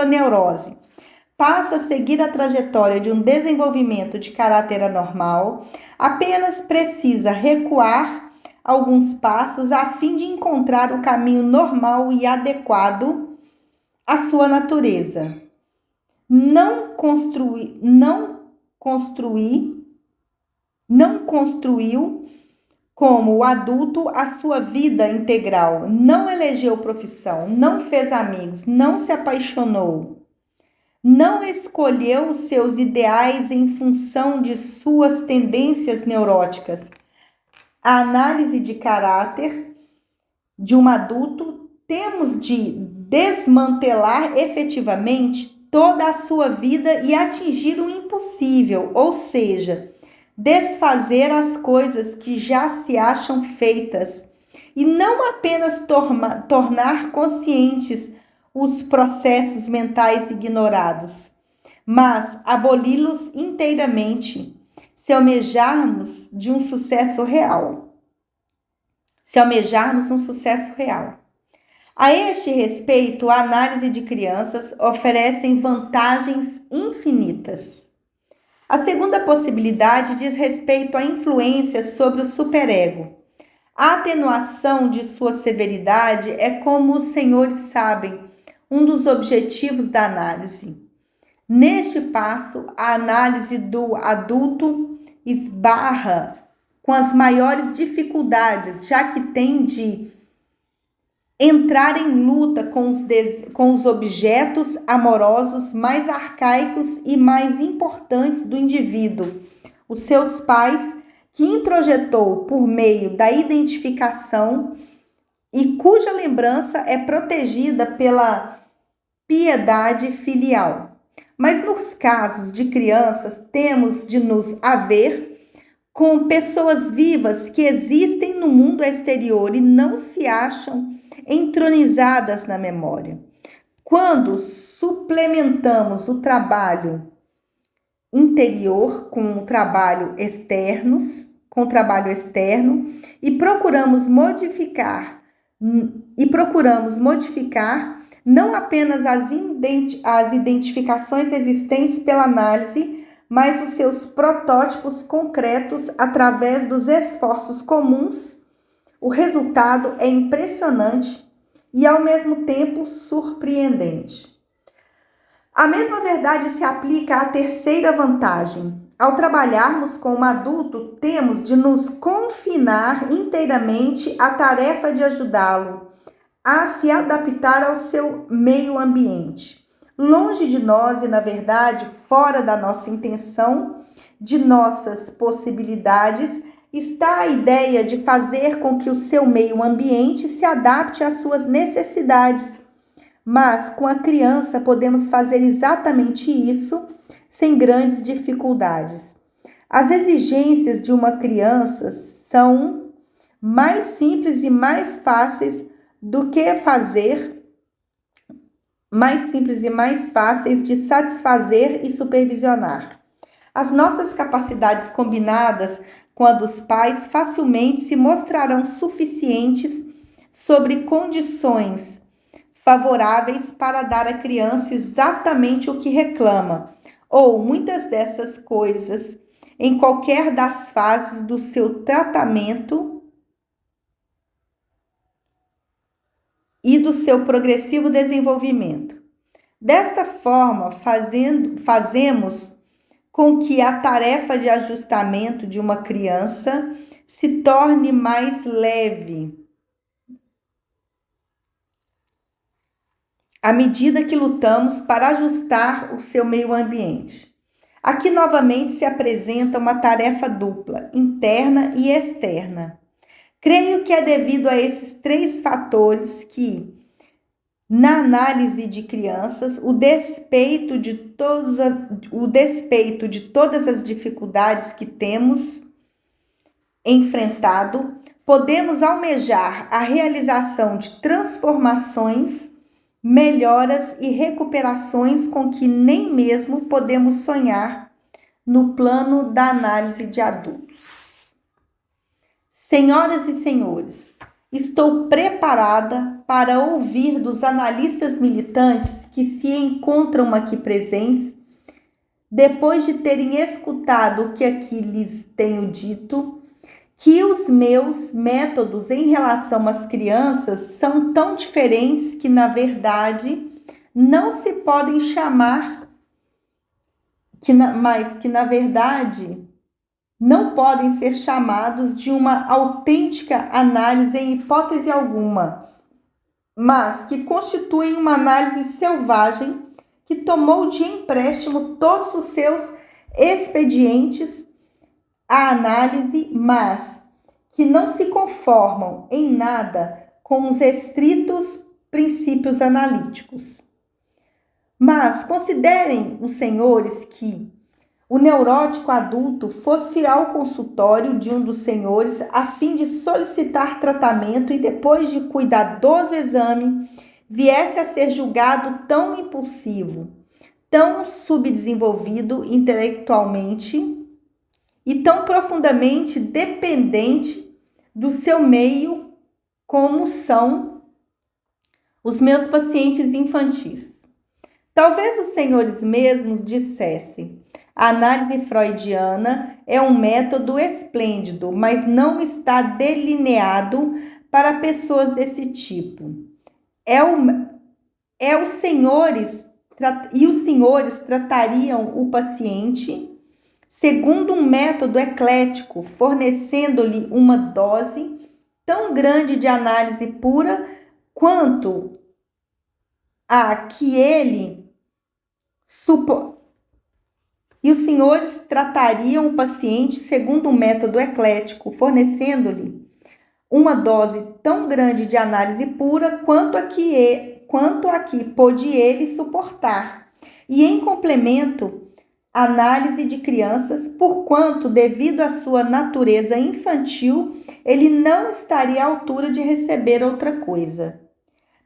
neurose passa a seguir a trajetória de um desenvolvimento de caráter anormal, apenas precisa recuar alguns passos a fim de encontrar o caminho normal e adequado à sua natureza. Não construiu como o adulto a sua vida integral, não elegeu profissão, não fez amigos, não se apaixonou. Não escolheu os seus ideais em função de suas tendências neuróticas. A análise de caráter de um adulto temos de desmantelar efetivamente toda a sua vida e atingir o impossível, ou seja, desfazer as coisas que já se acham feitas e não apenas tornar conscientes os processos mentais ignorados, mas aboli-los inteiramente, se almejarmos um sucesso real. A este respeito, a análise de crianças oferece vantagens infinitas. A segunda possibilidade diz respeito à influência sobre o superego. A atenuação de sua severidade é, como os senhores sabem, um dos objetivos da análise. Neste passo, a análise do adulto esbarra com as maiores dificuldades, já que tem de entrar em luta com os objetos amorosos mais arcaicos e mais importantes do indivíduo, os seus pais, que introjetou por meio da identificação e cuja lembrança é protegida pela piedade filial. Mas nos casos de crianças, temos de nos haver com pessoas vivas que existem no mundo exterior e não se acham entronizadas na memória. Quando suplementamos o trabalho interior com o trabalho externo e procuramos modificar não apenas as identificações existentes pela análise, mas os seus protótipos concretos através dos esforços comuns, o resultado é impressionante e, ao mesmo tempo, surpreendente. A mesma verdade se aplica à terceira vantagem. Ao trabalharmos com um adulto, temos de nos confinar inteiramente à tarefa de ajudá-lo a se adaptar ao seu meio ambiente. Longe de nós e, na verdade, fora da nossa intenção, de nossas possibilidades, está a ideia de fazer com que o seu meio ambiente se adapte às suas necessidades. Mas com a criança podemos fazer exatamente isso sem grandes dificuldades. As exigências de uma criança são mais simples e mais fáceis de satisfazer e supervisionar. As nossas capacidades combinadas com a dos pais facilmente se mostrarão suficientes sobre condições favoráveis para dar à criança exatamente o que reclama, ou muitas dessas coisas, em qualquer das fases do seu tratamento e do seu progressivo desenvolvimento. Desta forma, fazemos com que a tarefa de ajustamento de uma criança se torne mais leve à medida que lutamos para ajustar o seu meio ambiente. Aqui novamente se apresenta uma tarefa dupla, interna e externa. Creio que é devido a esses três fatores que, na análise de crianças, o despeito de todas as dificuldades que temos enfrentado, podemos almejar a realização de transformações, melhoras e recuperações com que nem mesmo podemos sonhar no plano da análise de adultos. Senhoras e senhores, estou preparada para ouvir dos analistas militantes que se encontram aqui presentes, depois de terem escutado o que aqui lhes tenho dito, que os meus métodos em relação às crianças são tão diferentes que, na verdade, não se podem chamar, mas que, na verdade, não podem ser chamados de uma autêntica análise em hipótese alguma, mas que constituem uma análise selvagem que tomou de empréstimo todos os seus expedientes à análise, mas que não se conformam em nada com os estritos princípios analíticos. Mas considerem os senhores que o neurótico adulto fosse ao consultório de um dos senhores a fim de solicitar tratamento e depois de cuidadoso exame viesse a ser julgado tão impulsivo, tão subdesenvolvido intelectualmente e tão profundamente dependente do seu meio como são os meus pacientes infantis. Talvez os senhores mesmos dissessem: a análise freudiana é um método esplêndido, mas não está delineado para pessoas desse tipo. Os senhores tratariam o paciente segundo um método eclético, fornecendo-lhe uma dose tão grande de análise pura quanto a que ele E os senhores tratariam o paciente segundo um método eclético, fornecendo-lhe uma dose tão grande de análise pura quanto a que pôde ele suportar. E em complemento, análise de crianças, porquanto, devido à sua natureza infantil, ele não estaria à altura de receber outra coisa.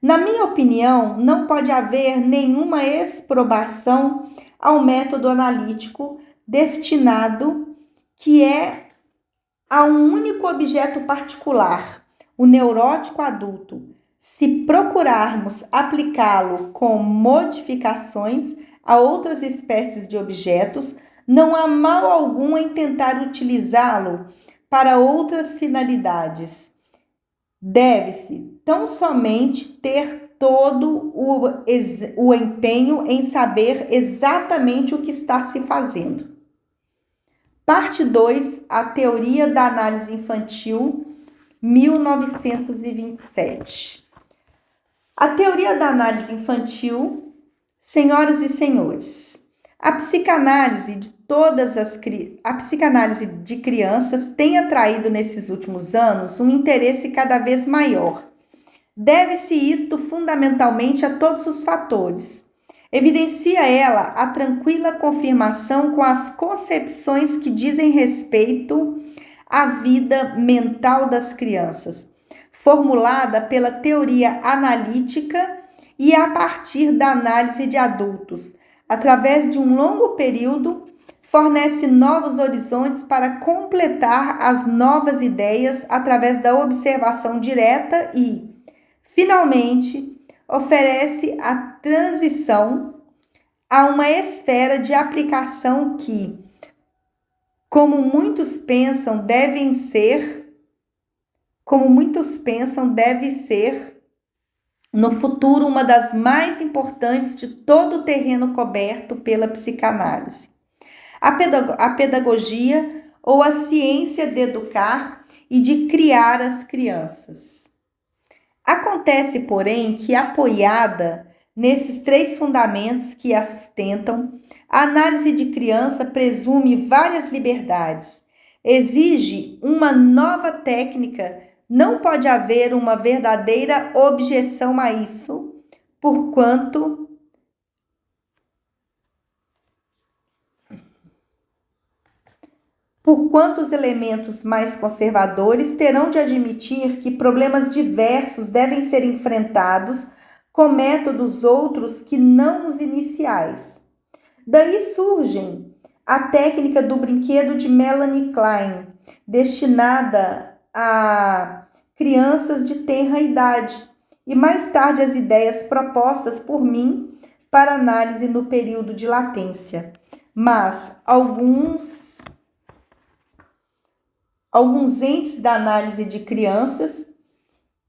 Na minha opinião, não pode haver nenhuma exprobação ao método analítico destinado que é a um único objeto particular, o neurótico adulto. Se procurarmos aplicá-lo com modificações a outras espécies de objetos, não há mal algum em tentar utilizá-lo para outras finalidades. Deve-se tão somente ter todo o empenho em saber exatamente o que está se fazendo. Parte 2, a teoria da análise infantil, 1927. A teoria da análise infantil, senhoras e senhores, a psicanálise de crianças tem atraído nesses últimos anos um interesse cada vez maior. Deve-se isto fundamentalmente a todos os fatores. Evidencia ela a tranquila confirmação com as concepções que dizem respeito à vida mental das crianças, formulada pela teoria analítica e a partir da análise de adultos, através de um longo período, fornece novos horizontes para completar as novas ideias através da observação direta e, finalmente, oferece a transição a uma esfera de aplicação que, como muitos pensam, deve ser, no futuro, uma das mais importantes de todo o terreno coberto pela psicanálise. A pedagogia ou a ciência de educar e de criar as crianças. Acontece, porém, que apoiada nesses três fundamentos que a sustentam, a análise de criança presume várias liberdades, exige uma nova técnica, não pode haver uma verdadeira objeção a isso, porquanto os elementos mais conservadores terão de admitir que problemas diversos devem ser enfrentados com métodos outros que não os iniciais. Daí surgem a técnica do brinquedo de Melanie Klein, destinada a crianças de tenra idade, e mais tarde as ideias propostas por mim para análise no período de latência. Mas alguns entes da análise de crianças,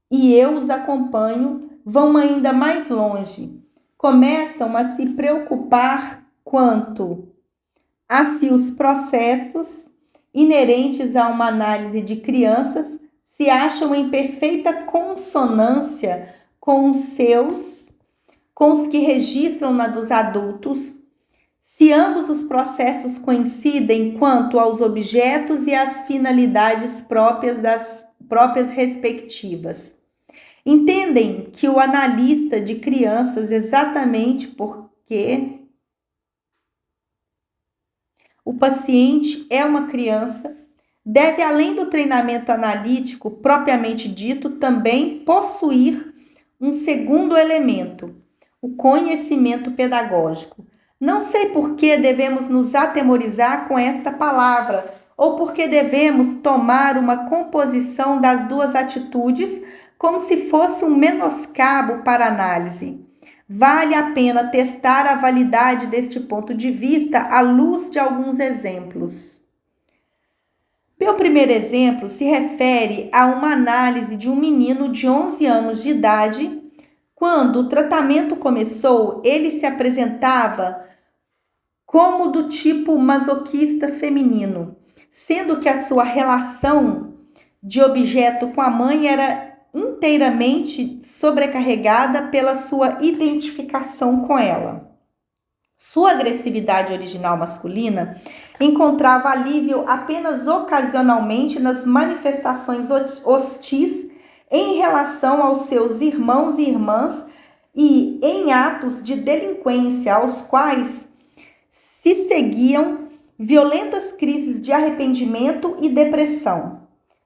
e eu os acompanho, vão ainda mais longe. Começam a se preocupar quanto a se os processos inerentes a uma análise de crianças se acham em perfeita consonância com os que registram na dos adultos, se ambos os processos coincidem quanto aos objetos e às finalidades próprias das próprias respectivas. Entendem que o analista de crianças, exatamente que o paciente é uma criança, deve, além do treinamento analítico propriamente dito, também possuir um segundo elemento, o conhecimento pedagógico. Não sei por que devemos nos atemorizar com esta palavra, ou porque devemos tomar uma composição das duas atitudes como se fosse um menoscabo para análise. Vale a pena testar a validade deste ponto de vista à luz de alguns exemplos. Meu primeiro exemplo se refere a uma análise de um menino de 11 anos de idade. Quando o tratamento começou, ele se apresentava como do tipo masoquista feminino, sendo que a sua relação de objeto com a mãe era inteiramente sobrecarregada pela sua identificação com ela. Sua agressividade original masculina encontrava alívio apenas ocasionalmente nas manifestações hostis em relação aos seus irmãos e irmãs e em atos de delinquência aos quais se seguiam violentas crises de arrependimento e depressão.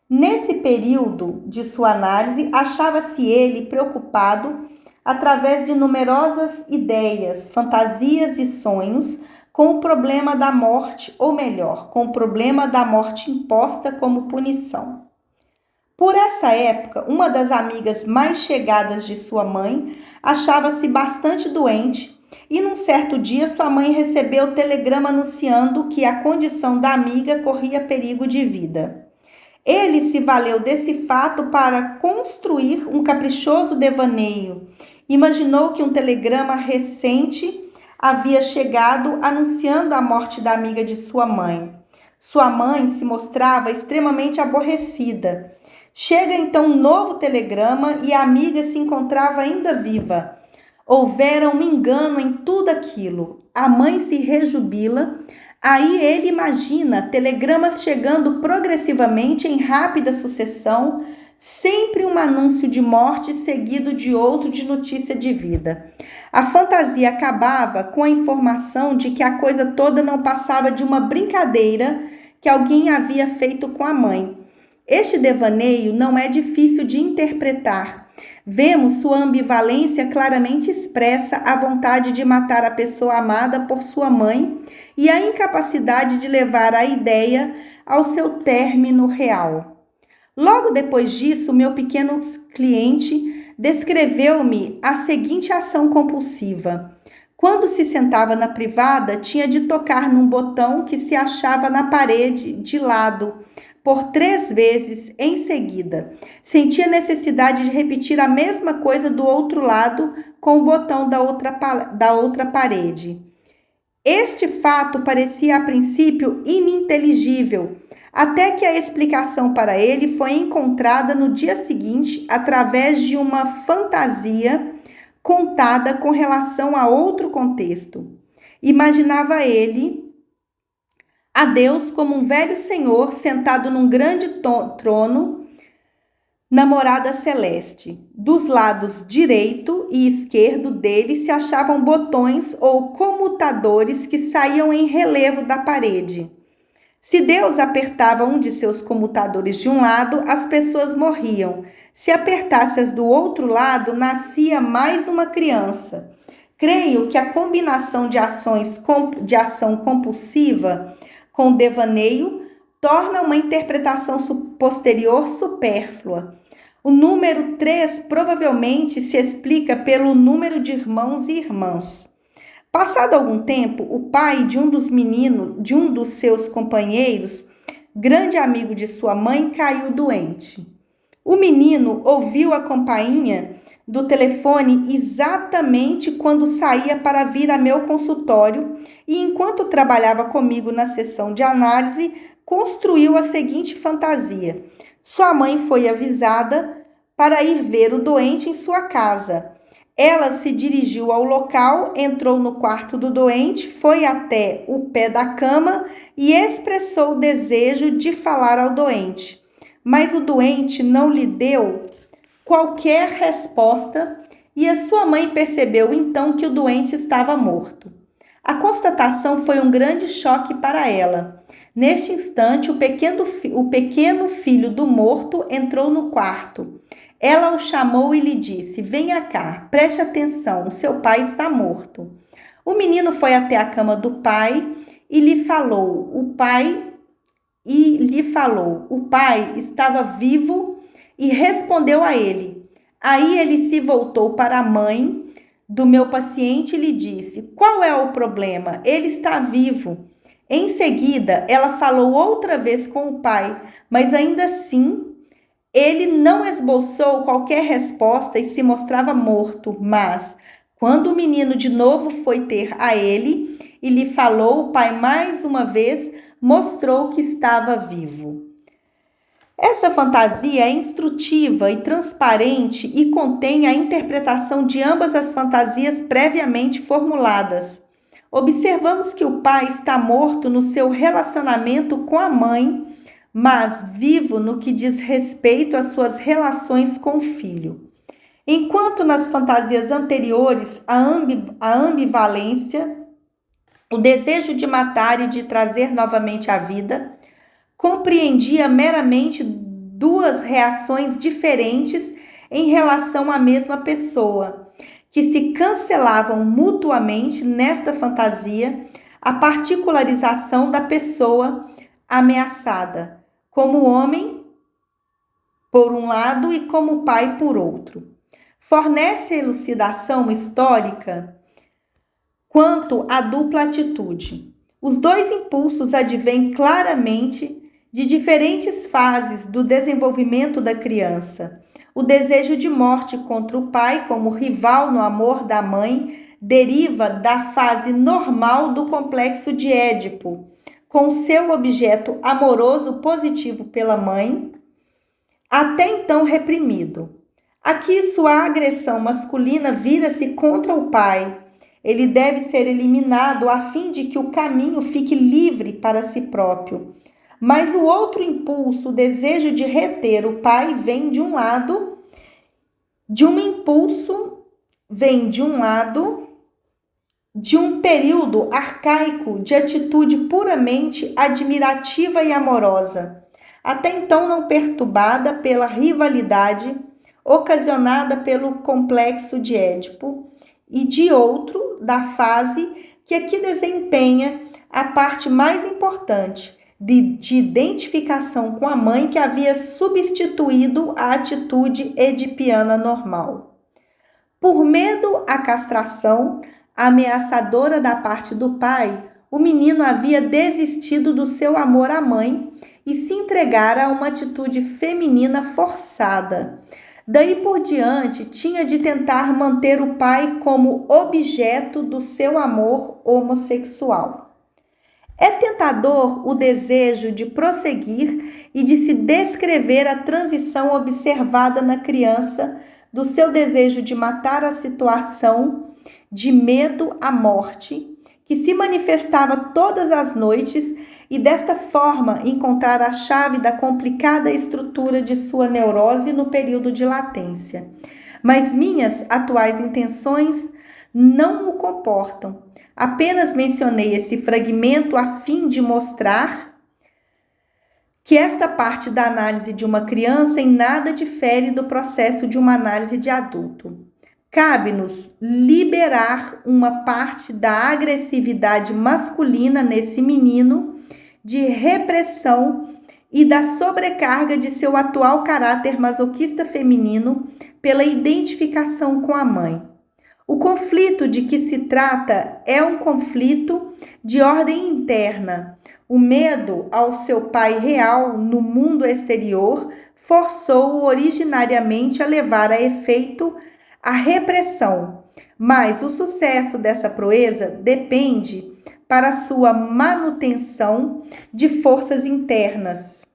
Nesse período de sua análise, achava-se ele preocupado, através de numerosas ideias, fantasias e sonhos, com o problema da morte, ou melhor, com o problema da morte imposta como punição. Por essa época, uma das amigas mais chegadas de sua mãe achava-se bastante doente e num certo dia sua mãe recebeu o telegrama anunciando que a condição da amiga corria perigo de vida. Ele se valeu desse fato para construir um caprichoso devaneio. Imaginou que um telegrama recente havia chegado anunciando a morte da amiga de sua mãe. Sua mãe se mostrava extremamente aborrecida. Chega então um novo telegrama e a amiga se encontrava ainda viva. Houvera um engano em tudo aquilo. A mãe se rejubila. Aí ele imagina telegramas chegando progressivamente em rápida sucessão, sempre um anúncio de morte seguido de outro de notícia de vida. A fantasia acabava com a informação de que a coisa toda não passava de uma brincadeira que alguém havia feito com a mãe. Este devaneio não é difícil de interpretar. Vemos sua ambivalência claramente expressa, a vontade de matar a pessoa amada por sua mãe e a incapacidade de levar a ideia ao seu término real. Logo depois disso, meu pequeno cliente descreveu-me a seguinte ação compulsiva. Quando se sentava na privada, tinha de tocar num botão que se achava na parede de lado, por 3 vezes em seguida. Sentia necessidade de repetir a mesma coisa do outro lado com o botão da outra parede. Este fato parecia a princípio ininteligível, até que a explicação para ele foi encontrada no dia seguinte através de uma fantasia contada com relação a outro contexto. Imaginava ele a Deus como um velho senhor sentado num grande trono na morada celeste. Dos lados direito e esquerdo dele se achavam botões ou comutadores que saíam em relevo da parede. Se Deus apertava um de seus comutadores de um lado, as pessoas morriam. Se apertasse as do outro lado, nascia mais uma criança. Creio que a combinação de ação compulsiva com devaneio torna uma interpretação posterior supérflua. O número 3 provavelmente se explica pelo número de irmãos e irmãs. Passado algum tempo, o pai de um dos seus companheiros, grande amigo de sua mãe, caiu doente. O menino ouviu a campainha do telefone exatamente quando saía para vir a meu consultório e, enquanto trabalhava comigo na sessão de análise, construiu a seguinte fantasia. Sua mãe foi avisada para ir ver o doente em sua casa. Ela se dirigiu ao local, entrou no quarto do doente, foi até o pé da cama e expressou o desejo de falar ao doente. Mas o doente não lhe deu qualquer resposta e a sua mãe percebeu então que o doente estava morto. A constatação foi um grande choque para ela. Neste instante, o pequeno filho do morto entrou no quarto. Ela o chamou e lhe disse: "Venha cá, preste atenção, seu pai está morto." O menino foi até a cama do pai e lhe falou. O pai estava vivo e respondeu a ele. Aí ele se voltou para a mãe do meu paciente e lhe disse: "Qual é o problema? Ele está vivo." Em seguida, ela falou outra vez com o pai, mas ainda assim ele não esboçou qualquer resposta e se mostrava morto. Mas, quando o menino de novo foi ter a ele e lhe falou, o pai mais uma vez mostrou que estava vivo. Essa fantasia é instrutiva e transparente e contém a interpretação de ambas as fantasias previamente formuladas. Observamos que o pai está morto no seu relacionamento com a mãe, mas vivo no que diz respeito às suas relações com o filho. Enquanto nas fantasias anteriores a ambivalência, o desejo de matar e de trazer novamente a vida, compreendia meramente duas reações diferentes em relação à mesma pessoa, que se cancelavam mutuamente. Nesta fantasia, a particularização da pessoa ameaçada, como homem por um lado e como pai por outro. Fornece elucidação histórica quanto à dupla atitude. Os dois impulsos advêm claramente de diferentes fases do desenvolvimento da criança. O desejo de morte contra o pai, como rival no amor da mãe, deriva da fase normal do complexo de Édipo, com seu objeto amoroso positivo pela mãe, até então reprimido. Aqui sua agressão masculina vira-se contra o pai. Ele deve ser eliminado a fim de que o caminho fique livre para si próprio. Mas o outro impulso, o desejo de reter o pai, vem de um lado de um período arcaico de atitude puramente admirativa e amorosa, até então não perturbada pela rivalidade ocasionada pelo complexo de Édipo, e de outro, da fase que aqui desempenha a parte mais importante, de identificação com a mãe, que havia substituído a atitude edipiana normal. Por medo à castração ameaçadora da parte do pai, o menino havia desistido do seu amor à mãe e se entregara a uma atitude feminina forçada. Daí por diante, tinha de tentar manter o pai como objeto do seu amor homossexual. É tentador o desejo de prosseguir e de se descrever a transição observada na criança do seu desejo de matar a situação de medo à morte, que se manifestava todas as noites, e desta forma encontrar a chave da complicada estrutura de sua neurose no período de latência. Mas minhas atuais intenções não o comportam. Apenas mencionei esse fragmento a fim de mostrar que esta parte da análise de uma criança em nada difere do processo de uma análise de adulto. Cabe-nos liberar uma parte da agressividade masculina nesse menino, de repressão e da sobrecarga de seu atual caráter masoquista feminino pela identificação com a mãe. O conflito de que se trata é um conflito de ordem interna. O medo ao seu pai real no mundo exterior forçou-o originariamente a levar a efeito a repressão, mas o sucesso dessa proeza depende para sua manutenção de forças internas.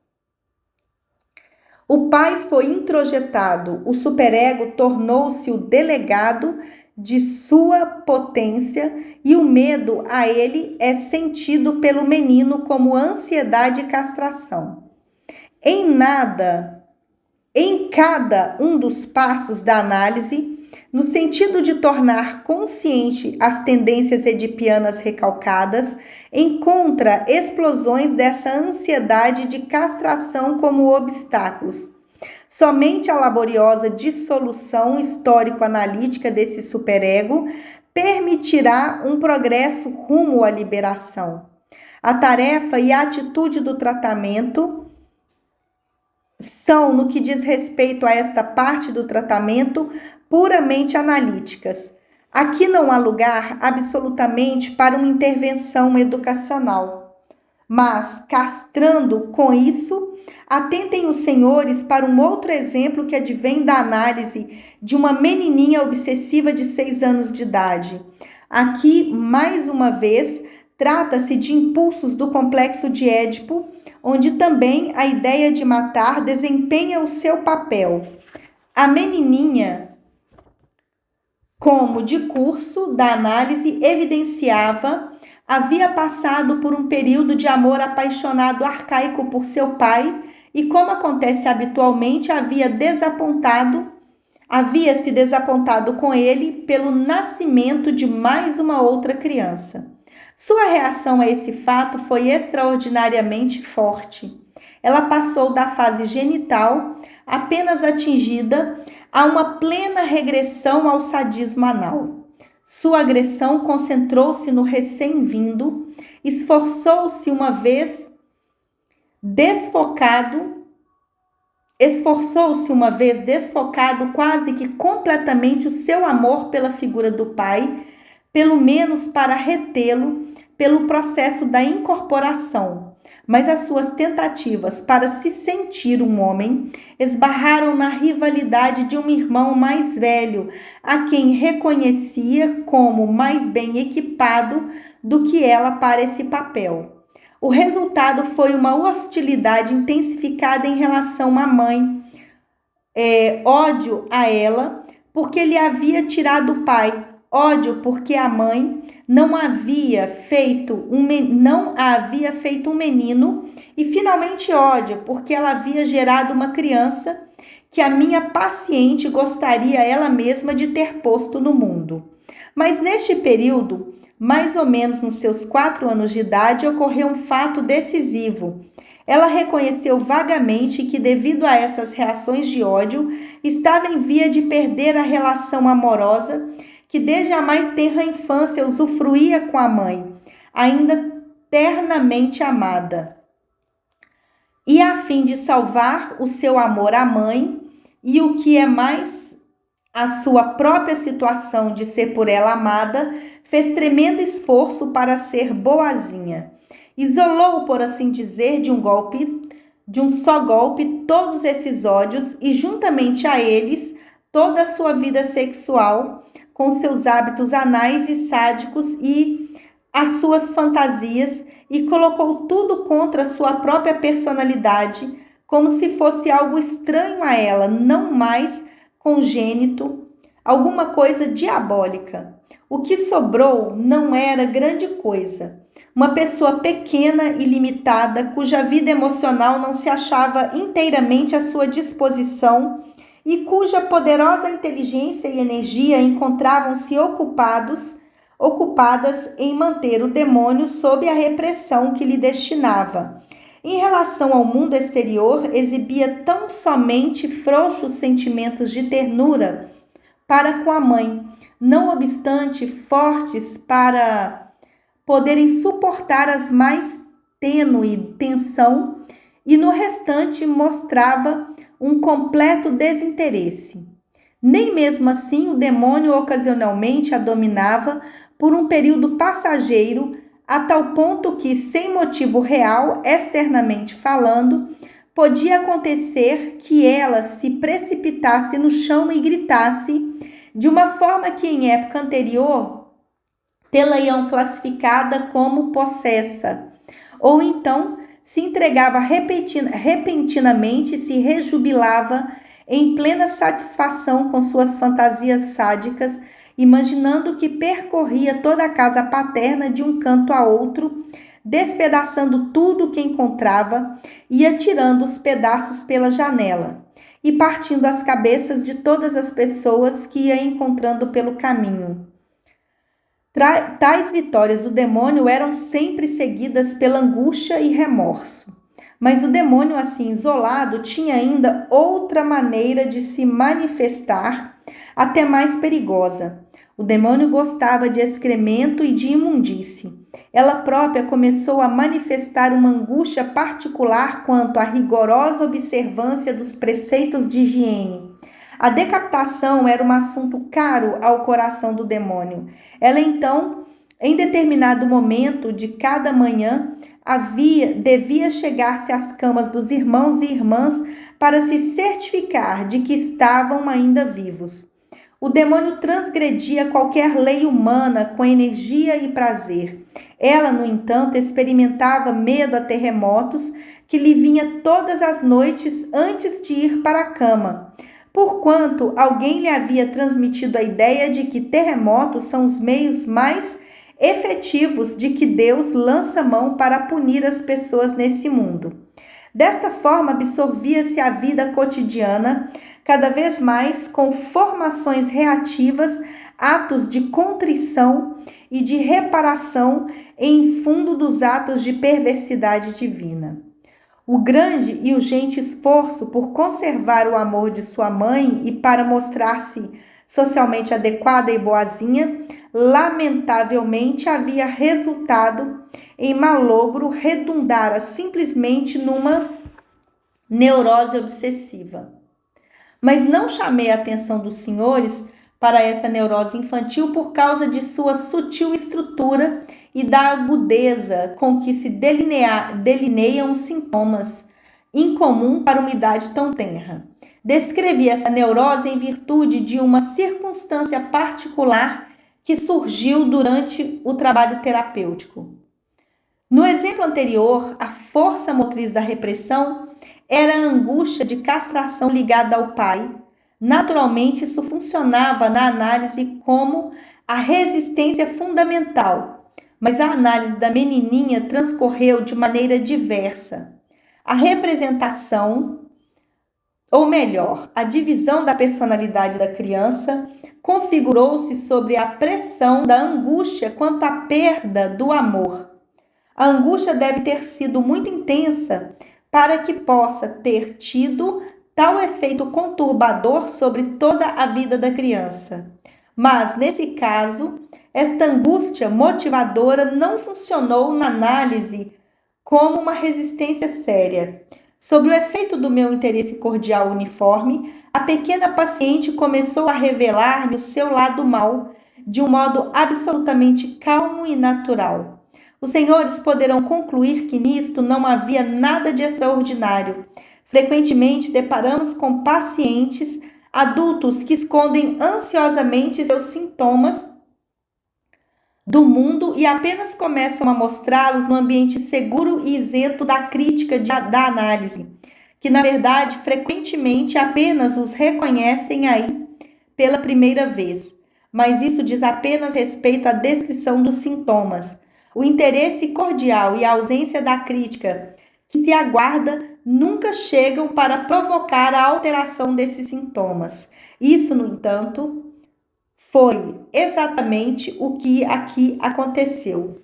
O pai foi introjetado, o superego tornou-se o delegado de sua potência e o medo a ele é sentido pelo menino como ansiedade e castração. Em cada um dos passos da análise, no sentido de tornar consciente as tendências edipianas recalcadas, encontra explosões dessa ansiedade de castração como obstáculos. Somente a laboriosa dissolução histórico-analítica desse superego permitirá um progresso rumo à liberação. A tarefa e a atitude do tratamento são, no que diz respeito a esta parte do tratamento, puramente analíticas. Aqui não há lugar absolutamente para uma intervenção educacional. Mas, castrando com isso, atentem os senhores para um outro exemplo que advém da análise de uma menininha obsessiva de 6 anos de idade. Aqui, mais uma vez, trata-se de impulsos do complexo de Édipo, onde também a ideia de matar desempenha o seu papel. A menininha, como de curso da análise evidenciava, havia passado por um período de amor apaixonado arcaico por seu pai e, como acontece habitualmente, havia-se desapontado com ele pelo nascimento de mais uma outra criança. Sua reação a esse fato foi extraordinariamente forte. Ela passou da fase genital, apenas atingida, a uma plena regressão ao sadismo anal. Sua agressão concentrou-se no recém-vindo, esforçou-se uma vez desfocado quase que completamente o seu amor pela figura do pai, pelo menos para retê-lo pelo processo da incorporação, mas as suas tentativas para se sentir um homem esbarraram na rivalidade de um irmão mais velho, a quem reconhecia como mais bem equipado do que ela para esse papel. O resultado foi uma hostilidade intensificada em relação à mãe, ódio a ela porque lhe havia tirado o pai, ódio porque a mãe não a havia feito um menino, e finalmente ódio porque ela havia gerado uma criança que a minha paciente gostaria ela mesma de ter posto no mundo. Mas neste período, mais ou menos nos seus 4 anos de idade, ocorreu um fato decisivo. Ela reconheceu vagamente que, devido a essas reações de ódio, estava em via de perder a relação amorosa que desde a mais tenra infância usufruía com a mãe, ainda ternamente amada. E a fim de salvar o seu amor à mãe e o que é mais, a sua própria situação de ser por ela amada, fez tremendo esforço para ser boazinha. Isolou, por assim dizer, de um só golpe, todos esses ódios e, juntamente a eles, toda a sua vida sexual, com seus hábitos anais e sádicos e as suas fantasias, e colocou tudo contra a sua própria personalidade, como se fosse algo estranho a ela, não mais congênito, alguma coisa diabólica. O que sobrou não era grande coisa. Uma pessoa pequena e limitada, cuja vida emocional não se achava inteiramente à sua disposição e cuja poderosa inteligência e energia encontravam-se ocupadas em manter o demônio sob a repressão que lhe destinava. Em relação ao mundo exterior, exibia tão somente frouxos sentimentos de ternura para com a mãe, não obstante fortes para poderem suportar as mais tênue tensão, e no restante mostrava um completo desinteresse. Nem mesmo assim o demônio ocasionalmente a dominava por um período passageiro, a tal ponto que, sem motivo real, externamente falando, podia acontecer que ela se precipitasse no chão e gritasse, de uma forma que em época anterior tê-la-iam classificada como possessa, ou então se entregava repentinamente e se rejubilava em plena satisfação com suas fantasias sádicas, imaginando que percorria toda a casa paterna de um canto a outro, despedaçando tudo o que encontrava e atirando os pedaços pela janela. e partindo as cabeças de todas as pessoas que ia encontrando pelo caminho. Tais vitórias do demônio eram sempre seguidas pela angústia e remorso. Mas o demônio, assim isolado, tinha ainda outra maneira de se manifestar, até mais perigosa. O demônio gostava de excremento e de imundície. Ela própria começou a manifestar uma angústia particular quanto à rigorosa observância dos preceitos de higiene. A decapitação era um assunto caro ao coração do demônio. Ela então, em determinado momento de cada manhã, devia chegar-se às camas dos irmãos e irmãs para se certificar de que estavam ainda vivos. O demônio transgredia qualquer lei humana com energia e prazer. Ela, no entanto, experimentava medo a terremotos que lhe vinha todas as noites antes de ir para a cama, porquanto alguém lhe havia transmitido a ideia de que terremotos são os meios mais efetivos de que Deus lança mão para punir as pessoas nesse mundo. Desta forma, absorvia-se a vida cotidiana, cada vez mais com formações reativas, atos de contrição e de reparação em fundo dos atos de perversidade divina. O grande e urgente esforço por conservar o amor de sua mãe e para mostrar-se socialmente adequada e boazinha, lamentavelmente havia resultado em malogro, redundara simplesmente numa neurose obsessiva. Mas não chamei a atenção dos senhores para essa neurose infantil por causa de sua sutil estrutura e da agudeza com que se delineiam os sintomas, incomum para uma idade tão tenra. Descrevi essa neurose em virtude de uma circunstância particular que surgiu durante o trabalho terapêutico. No exemplo anterior, a força motriz da repressão era a angústia de castração ligada ao pai. Naturalmente, isso funcionava na análise como a resistência fundamental, mas a análise da menininha transcorreu de maneira diversa. A representação, ou melhor, a divisão da personalidade da criança configurou-se sobre a pressão da angústia quanto à perda do amor. A angústia deve ter sido muito intensa para que possa ter tido tal efeito conturbador sobre toda a vida da criança. Mas, nesse caso, esta angústia motivadora não funcionou na análise como uma resistência séria. Sobre o efeito do meu interesse cordial uniforme, a pequena paciente começou a revelar-me o seu lado mau, de um modo absolutamente calmo e natural. Os senhores poderão concluir que nisto não havia nada de extraordinário. Frequentemente deparamos com pacientes adultos que escondem ansiosamente seus sintomas do mundo e apenas começam a mostrá-los no ambiente seguro e isento da crítica da análise, que na verdade frequentemente apenas os reconhecem aí pela primeira vez. Mas isso diz apenas respeito à descrição dos sintomas. O interesse cordial e a ausência da crítica que se aguarda nunca chegam para provocar a alteração desses sintomas. Isso, no entanto, foi exatamente o que aqui aconteceu.